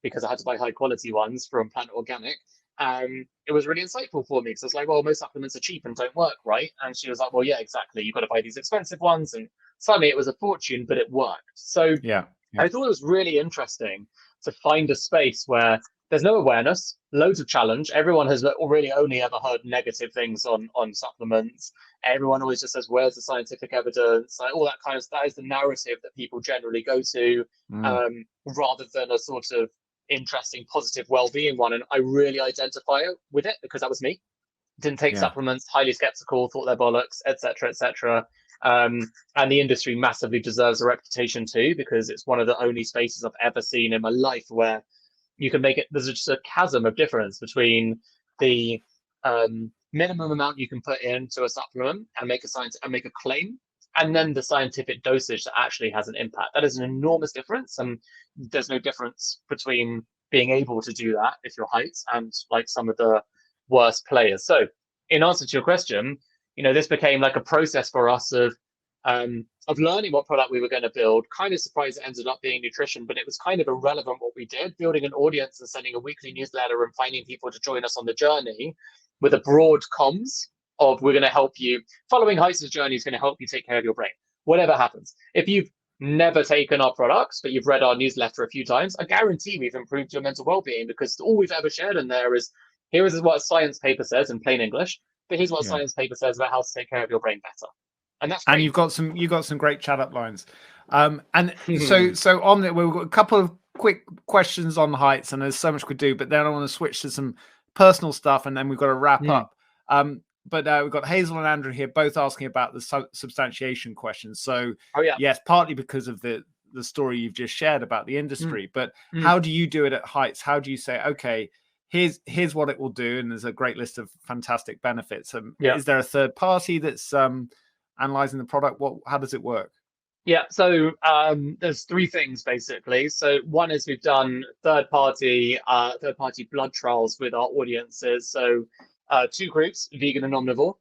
because I had to buy high quality ones from Planet Organic. It was really insightful for me because I was like, well, most supplements are cheap and don't work, right? And she was like, well, yeah, exactly. You've got to buy these expensive ones. And suddenly it was a fortune, but it worked. So I thought it was really interesting to find a space where there's no awareness, loads of challenge. Everyone has really only ever heard negative things on supplements. Everyone always just says, where's the scientific evidence? Like all that kind of stuff is the narrative that people generally go to, rather than a sort of interesting, positive well-being one. And I really identify with it because that was me. Didn't take supplements, highly skeptical, thought they're bollocks, etc., etc. And the industry massively deserves a reputation too, because it's one of the only spaces I've ever seen in my life where you can make it, there's just a chasm of difference between the minimum amount you can put into a supplement and make a claim, and then the scientific dosage that actually has an impact. That is an enormous difference, and there's no difference between being able to do that if you're heights and like some of the worst players. So in answer to your question, you know, this became like a process for us of learning what product we were going to build. Kind of surprised it ended up being nutrition, but it was kind of irrelevant what we did, building an audience and sending a weekly newsletter and finding people to join us on the journey with a broad comms of we're going to help you. Following Heist's journey is going to help you take care of your brain, whatever happens. If you've never taken our products, but you've read our newsletter a few times, I guarantee we've improved your mental well-being, because all we've ever shared in there is, here is what a science paper says in plain English, but here's what a science paper says about how to take care of your brain better. And that's great. And you've got some great chat up lines. And so on it, we've got a couple of quick questions on heights, and there's so much we could do, but then I want to switch to some personal stuff, and then we've got to wrap up. But we've got Hazel and Andrew here, both asking about the substantiation questions. So yes, partly because of the story you've just shared about the industry, but how do you do it at Heights? How do you say, okay, here's what it will do, and there's a great list of fantastic benefits. Is there a third party that's analyzing the product? How does it work? Yeah, so there's 3 things basically. So one is we've done third party blood trials with our audiences. So 2 groups, vegan and omnivore.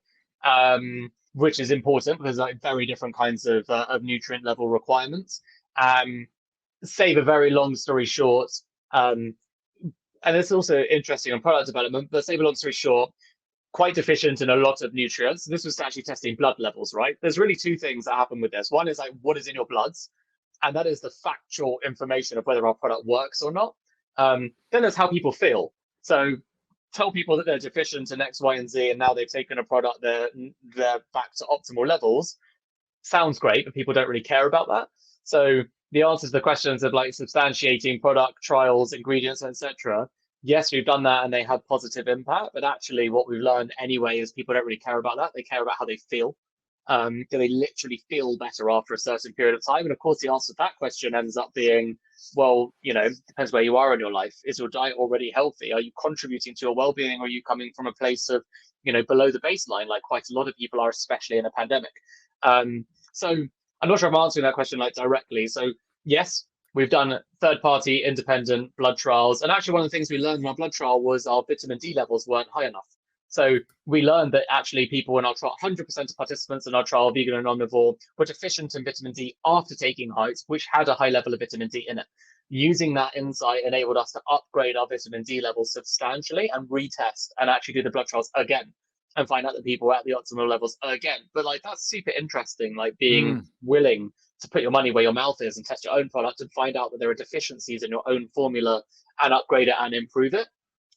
which is important because like very different kinds of nutrient level requirements. Save a very long story short, and it's also interesting on product development, but save a long story short, quite deficient in a lot of nutrients. This was actually testing blood levels, right? There's really two things that happen with this. One is like what is in your bloods, and that is the factual information of whether our product works or not. Then there's how people feel. So tell people that they're deficient in X, Y, and Z, and now they've taken a product, they're back to optimal levels. Sounds great, but people don't really care about that. So the answers to the questions of like substantiating product trials, ingredients, etc. Yes, we've done that and they had positive impact, but actually what we've learned anyway is people don't really care about that. They care about how they feel. Do they literally feel better after a certain period of time? And of course, the answer to that question ends up being, well, depends where you are in your life. Is your diet already healthy? Are you contributing to your well-being? Or are you coming from a place of, below the baseline, like quite a lot of people are, especially in a pandemic? So I'm not sure I'm answering that question like directly. So yes, we've done third-party independent blood trials. And actually one of the things we learned in our blood trial was our vitamin D levels weren't high enough. So we learned that actually people in our trial, 100% of participants in our trial, vegan and omnivore, were deficient in vitamin D after taking Heights, which had a high level of vitamin D in it. Using that insight enabled us to upgrade our vitamin D levels substantially and retest and actually do the blood trials again and find out that people were at the optimal levels again. But like that's super interesting, like being willing to put your money where your mouth is and test your own product and find out that there are deficiencies in your own formula and upgrade it and improve it.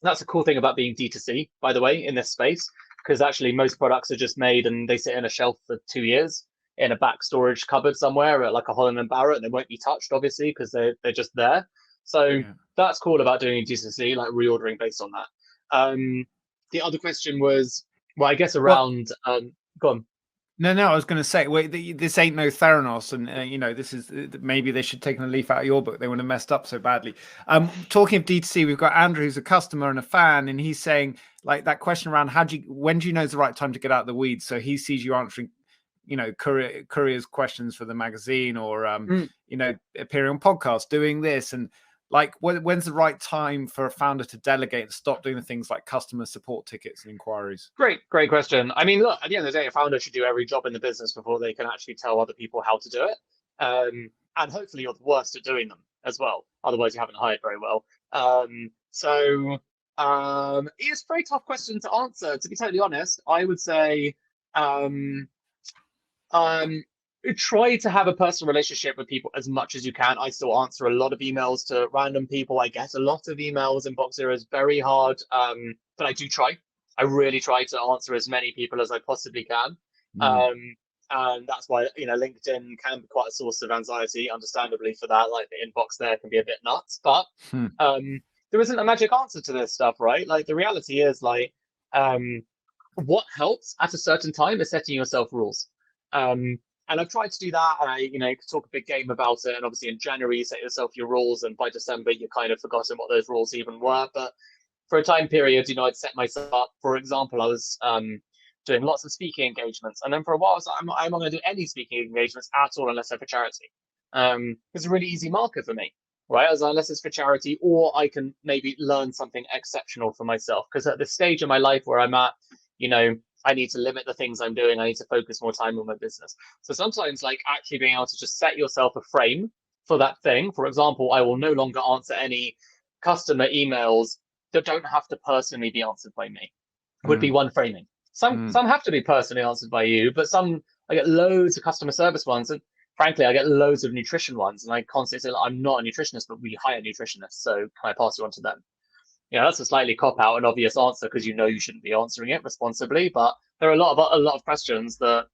That's a cool thing about being D2C, by the way, in this space, because actually most products are just made and they sit in a shelf for 2 years in a back storage cupboard somewhere at like a Holland & Barrett, and they won't be touched, obviously, because they're just there. So that's cool about doing D2C, like reordering based on that. The other question was, well, I guess around, go on. No, I was going to say, wait, this ain't no Theranos, and this is maybe they should take a leaf out of your book. They would have messed up so badly. Talking of D2C, we've got Andrew, who's a customer and a fan, and he's saying like that question around when do you know is the right time to get out of the weeds? So he sees you answering, couriers questions for the magazine, or appearing on podcasts, doing this, and like when's the right time for a founder to delegate and stop doing the things like customer support tickets and inquiries? Great question. I mean, look, at the end of the day, a founder should do every job in the business before they can actually tell other people how to do it. And hopefully you're the worst at doing them as well. Otherwise you haven't hired very well. It's a very tough question to answer. To be totally honest, I would say try to have a personal relationship with people as much as you can. I still answer a lot of emails to random people. I get a lot of emails. Inbox zero is very hard, but I do try. I really try to answer as many people as I possibly can. And that's why, LinkedIn can be quite a source of anxiety, understandably for that. Like the inbox there can be a bit nuts, but there isn't a magic answer to this stuff, right? Like the reality is like, what helps at a certain time is setting yourself rules. And I've tried to do that, and I talk a big game about it. And obviously in January, you set yourself your rules, and by December, you kind of forgotten what those rules even were. But for a time period, I'd set myself up. For example, I was doing lots of speaking engagements. And then for a while, I was like, I'm not going to do any speaking engagements at all unless they're for charity. It's a really easy marker for me, right? As unless it's for charity, or I can maybe learn something exceptional for myself. Because at the stage of my life where I'm at, I need to limit the things I'm doing. I need to focus more time on my business. So sometimes like actually being able to just set yourself a frame for that thing. For example, I will no longer answer any customer emails that don't have to personally be answered by me, would be one framing. Some have to be personally answered by you, but some, I get loads of customer service ones. And frankly, I get loads of nutrition ones. And I constantly say, I'm not a nutritionist, but we hire nutritionists. So can I pass you on to them? That's a slightly cop-out and obvious answer because you shouldn't be answering it responsibly. But there are a lot of questions that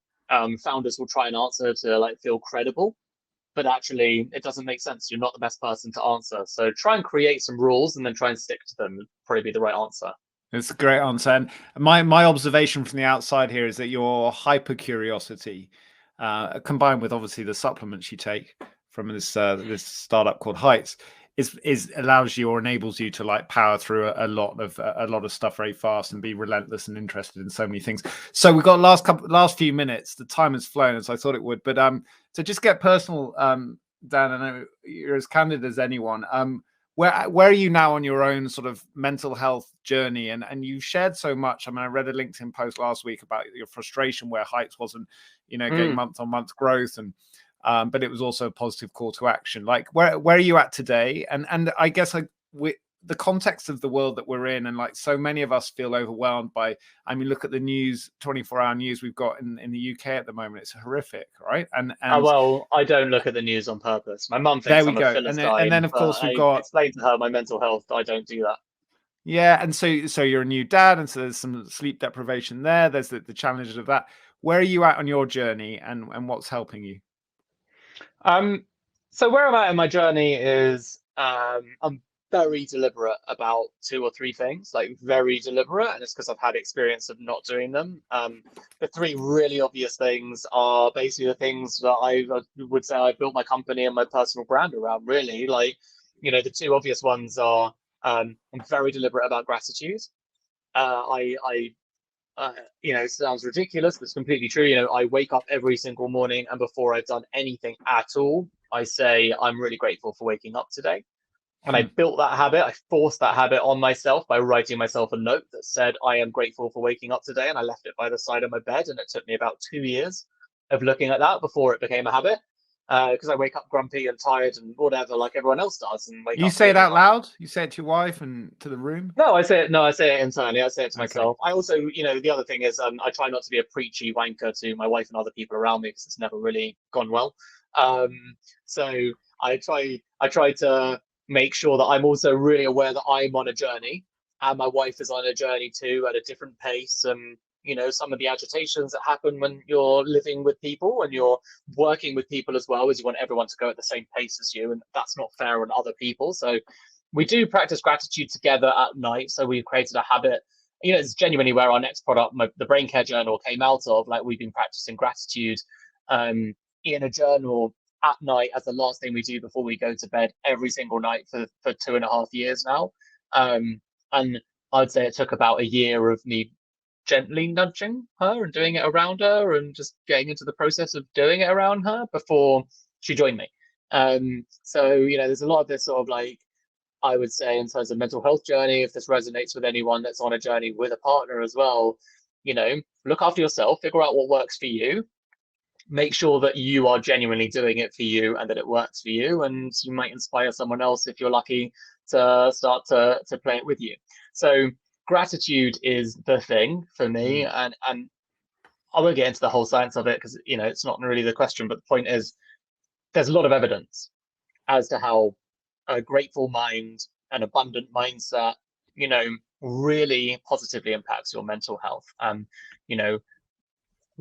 founders will try and answer to like feel credible, but actually it doesn't make sense. You're not the best person to answer. So try and create some rules and then try and stick to them. Would probably be the right answer. It's a great answer. And my observation from the outside here is that your hyper curiosity, combined with obviously the supplements you take from this startup called Heights, is allows you or enables you to like power through a lot of stuff very fast and be relentless and interested in so many things. So we've got last few minutes. The time has flown as I thought it would, but so just get personal, Dan. I know you're as candid as anyone. where are you now on your own sort of mental health journey? And you shared so much. I mean, I read a LinkedIn post last week about your frustration where Heights wasn't, getting month-on-month growth, and but it was also a positive call to action. Like, where are you at today? And I guess the context of the world that we're in, and like so many of us feel overwhelmed by, I mean, look at the news, 24-hour news we've got in the UK at the moment. It's horrific, right? And well, I don't look at the news on purpose. My mum thinks I'm a Philistine, and then of course we've got, explained to her my mental health. I don't do that. Yeah, and so you're a new dad, and so there's some sleep deprivation there. There's the challenges of that. Where are you at on your journey, and what's helping you? So where I'm at in my journey is I'm very deliberate about 2 or 3 things, like very deliberate, and it's because I've had experience of not doing them. The 3 really obvious things are basically the things that I would say I built my company and my personal brand around, really. Like, the 2 obvious ones are I'm very deliberate about gratitude. It sounds ridiculous, but it's completely true. I wake up every single morning, and before I've done anything at all, I say, I'm really grateful for waking up today. And I built that habit. I forced that habit on myself by writing myself a note that said, I am grateful for waking up today. And I left it by the side of my bed. And it took me about 2 years of looking at that before it became a habit. Because I wake up grumpy and tired and whatever, like everyone else does. And you say it out loud? You say it to your wife and to the room? No, I say it internally. I say it to myself. I also, the other thing is I try not to be a preachy wanker to my wife and other people around me, because it's never really gone well. So I try to make sure that I'm also really aware that I'm on a journey, and my wife is on a journey too, at a different pace. And some of the agitations that happen when you're living with people and you're working with people as well, is you want everyone to go at the same pace as you, and that's not fair on other people. So we do practice gratitude together at night. So we've created a habit. It's genuinely where our next product, the Brain Care Journal, came out of. Like, we've been practicing gratitude in a journal at night as the last thing we do before we go to bed every single night for 2.5 years now. And I'd say it took about a year of me gently nudging her and doing it around her, and just getting into the process of doing it around her before she joined me. So there's a lot of this sort of, like, I would say, in terms of mental health journey, if this resonates with anyone that's on a journey with a partner as well, look after yourself, figure out what works for you, make sure that you are genuinely doing it for you and that it works for you, and you might inspire someone else if you're lucky to start to play it with you. So gratitude is the thing for me, and I won't get into the whole science of it, because it's not really the question, but the point is, there's a lot of evidence as to how a grateful mind, an abundant mindset, really positively impacts your mental health.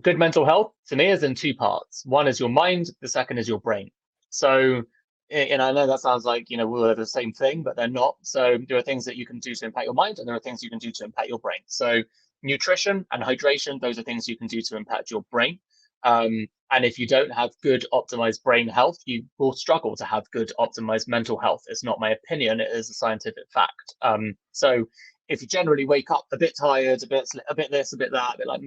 Good mental health to me is in 2 parts. One is your mind, the second is your brain. So, and I know that sounds like, we're the same thing, but they're not. So there are things that you can do to impact your mind, and there are things you can do to impact your brain. So nutrition and hydration, those are things you can do to impact your brain. And if you don't have good optimized brain health, you will struggle to have good optimized mental health. It's not my opinion, it is a scientific fact. So if you generally wake up a bit tired, a bit this, a bit that, a bit like,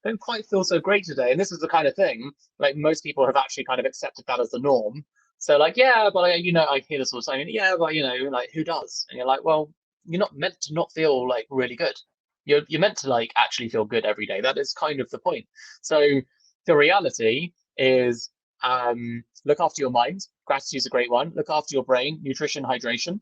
don't quite feel so great today. And this is the kind of thing, like, most people have actually kind of accepted that as the norm. So, like, yeah, but I hear this all saying, yeah, but like, who does? And you're like, well, you're not meant to not feel like really good. You're meant to, like, actually feel good every day. That is kind of the point. So the reality is, look after your mind. Gratitude is a great one. Look after your brain, nutrition, hydration.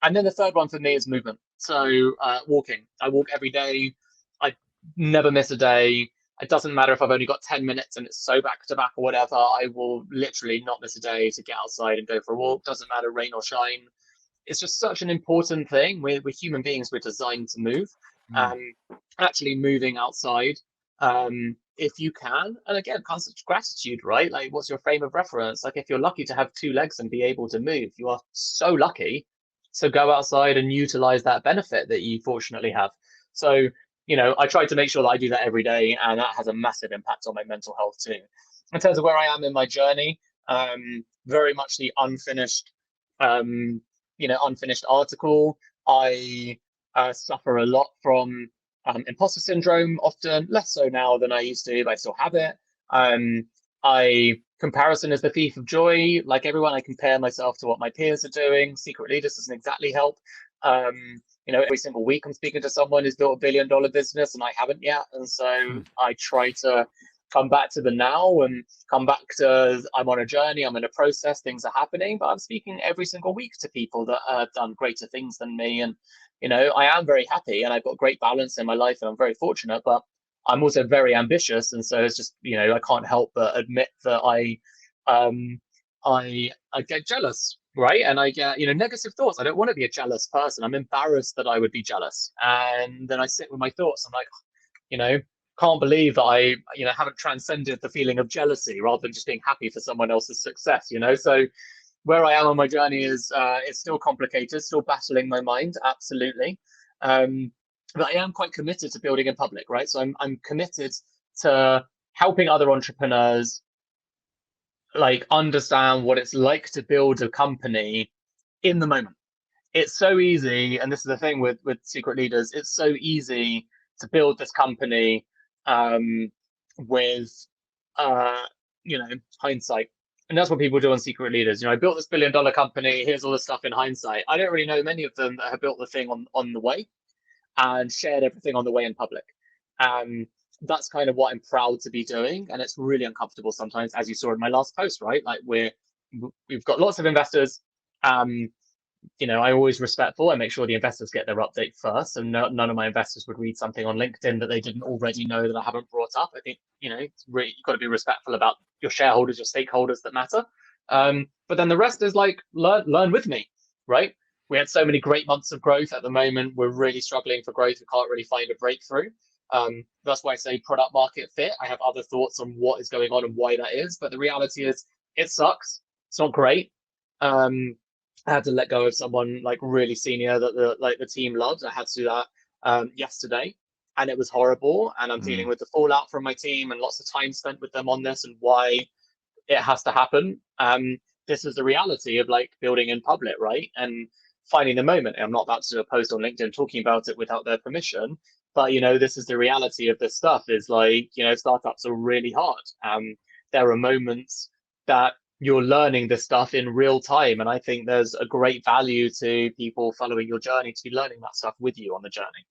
And then the third one for me is movement. So walking. I walk every day. I never miss a day. It doesn't matter if I've only got 10 minutes and it's so back to back or whatever. I will literally not miss a day to get outside and go for a walk. Doesn't matter, rain or shine. It's just such an important thing. We're human beings. We're designed to move. Actually moving outside, if you can. And again, constant gratitude, right? Like, what's your frame of reference? Like, if you're lucky to have 2 legs and be able to move, you are so lucky. So go outside and utilize that benefit that you fortunately have. So, I try to make sure that I do that every day, and that has a massive impact on my mental health too. In terms of where I am in my journey, very much the unfinished article. I suffer a lot from imposter syndrome, often less so now than I used to, but I still have it. I comparison is the thief of joy. Like everyone, I compare myself to what my peers are doing. Secret leaders doesn't exactly help. Every single week I'm speaking to someone who's built $1 billion business and I haven't yet. And so I try to come back to the now and come back to, I'm on a journey, I'm in a process, things are happening, but I'm speaking every single week to people that have done greater things than me. And, I am very happy and I've got great balance in my life and I'm very fortunate, but I'm also very ambitious. And so it's just, I can't help but admit that I get jealous, right? And I get, negative thoughts. I don't want to be a jealous person. I'm embarrassed that I would be jealous. And then I sit with my thoughts. I'm like, can't believe that I, haven't transcended the feeling of jealousy rather than just being happy for someone else's success, So where I am on my journey is it's still complicated, still battling my mind, absolutely. But I am quite committed to building in public, right? So I'm committed to helping other entrepreneurs like understand what it's like to build a company in the moment. It's so easy, and this is the thing with secret leaders, it's so easy to build this company with hindsight. And that's what people do on secret leaders. I built this $1 billion company, here's all the stuff in hindsight. I don't really know many of them that have built the thing on the way and shared everything on the way in public. That's kind of what I'm proud to be doing. And it's really uncomfortable sometimes, as you saw in my last post, right? Like we've got lots of investors. I'm always respectful. I make sure the investors get their update first. And none of my investors would read something on LinkedIn that they didn't already know that I haven't brought up. I think, it's really, you've got to be respectful about your shareholders, your stakeholders that matter. But then the rest is like, learn with me, right? We had so many great months of growth. At the moment, we're really struggling for growth. We can't really find a breakthrough. That's why I say product market fit. I have other thoughts on what is going on and why that is. But the reality is it sucks. It's not great. I had to let go of someone like really senior that the team loved. I had to do that yesterday, and it was horrible. And I'm dealing with the fallout from my team and lots of time spent with them on this and why it has to happen. This is the reality of like building in public, right? And finding the moment. I'm not about to do a post on LinkedIn talking about it without their permission, but this is the reality of this stuff. Is like startups are really hard. There are moments that you're learning this stuff in real time, and I think there's a great value to people following your journey to be learning that stuff with you on the journey.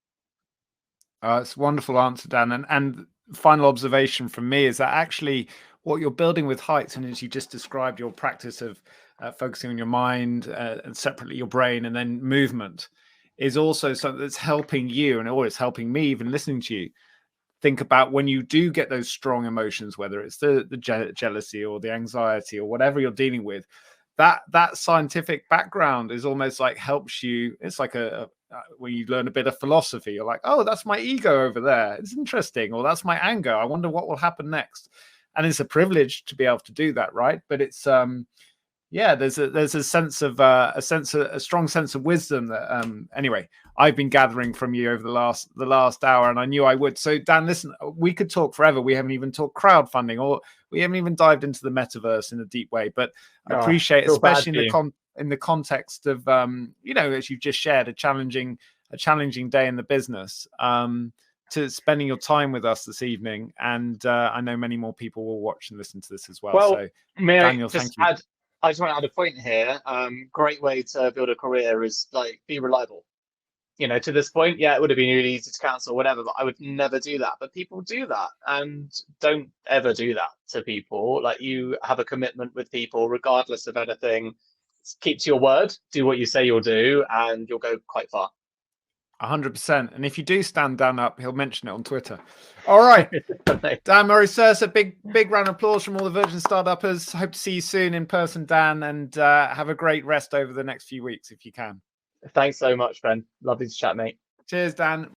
It's a wonderful answer, Dan. And final observation from me is that actually what you're building with Heights, and as you just described, your practice of focusing on your mind and separately your brain and then movement, is also something that's helping you, and it's helping me even listening to you think about when you do get those strong emotions, whether it's the jealousy or the anxiety or whatever you're dealing with, that scientific background is almost like helps you. It's like when you learn a bit of philosophy, you're like, oh, that's my ego over there. It's interesting. Or that's my anger. I wonder what will happen next. And it's a privilege to be able to do that, right? But it's there's a sense of a strong sense of wisdom that anyway I've been gathering from you over the last hour, and I knew I would. So Dan, listen, we could talk forever. We haven't even talked crowdfunding, or we haven't even dived into the metaverse in a deep way. But I appreciate, especially in the context of as you've just shared, a challenging day in the business, to spending your time with us this evening. And I know many more people will watch and listen to this as well. Well, so Daniel, thank you. I just want to add a point here. Great way to build a career is like be reliable. To this point, it would have been really easy to cancel, whatever, but I would never do that. But people do that, and don't ever do that to people. Like, you have a commitment with people, regardless of anything. Keep to your word, do what you say you'll do, and you'll go quite far. 100%. And if you do stand Dan up, he'll mention it on Twitter. All right. Dan Murray-Serter, big round of applause from all the Virgin Startuppers. Hope to see you soon in person, Dan, and have a great rest over the next few weeks if you can. Thanks so much, Ben. Lovely to chat, mate. Cheers, Dan.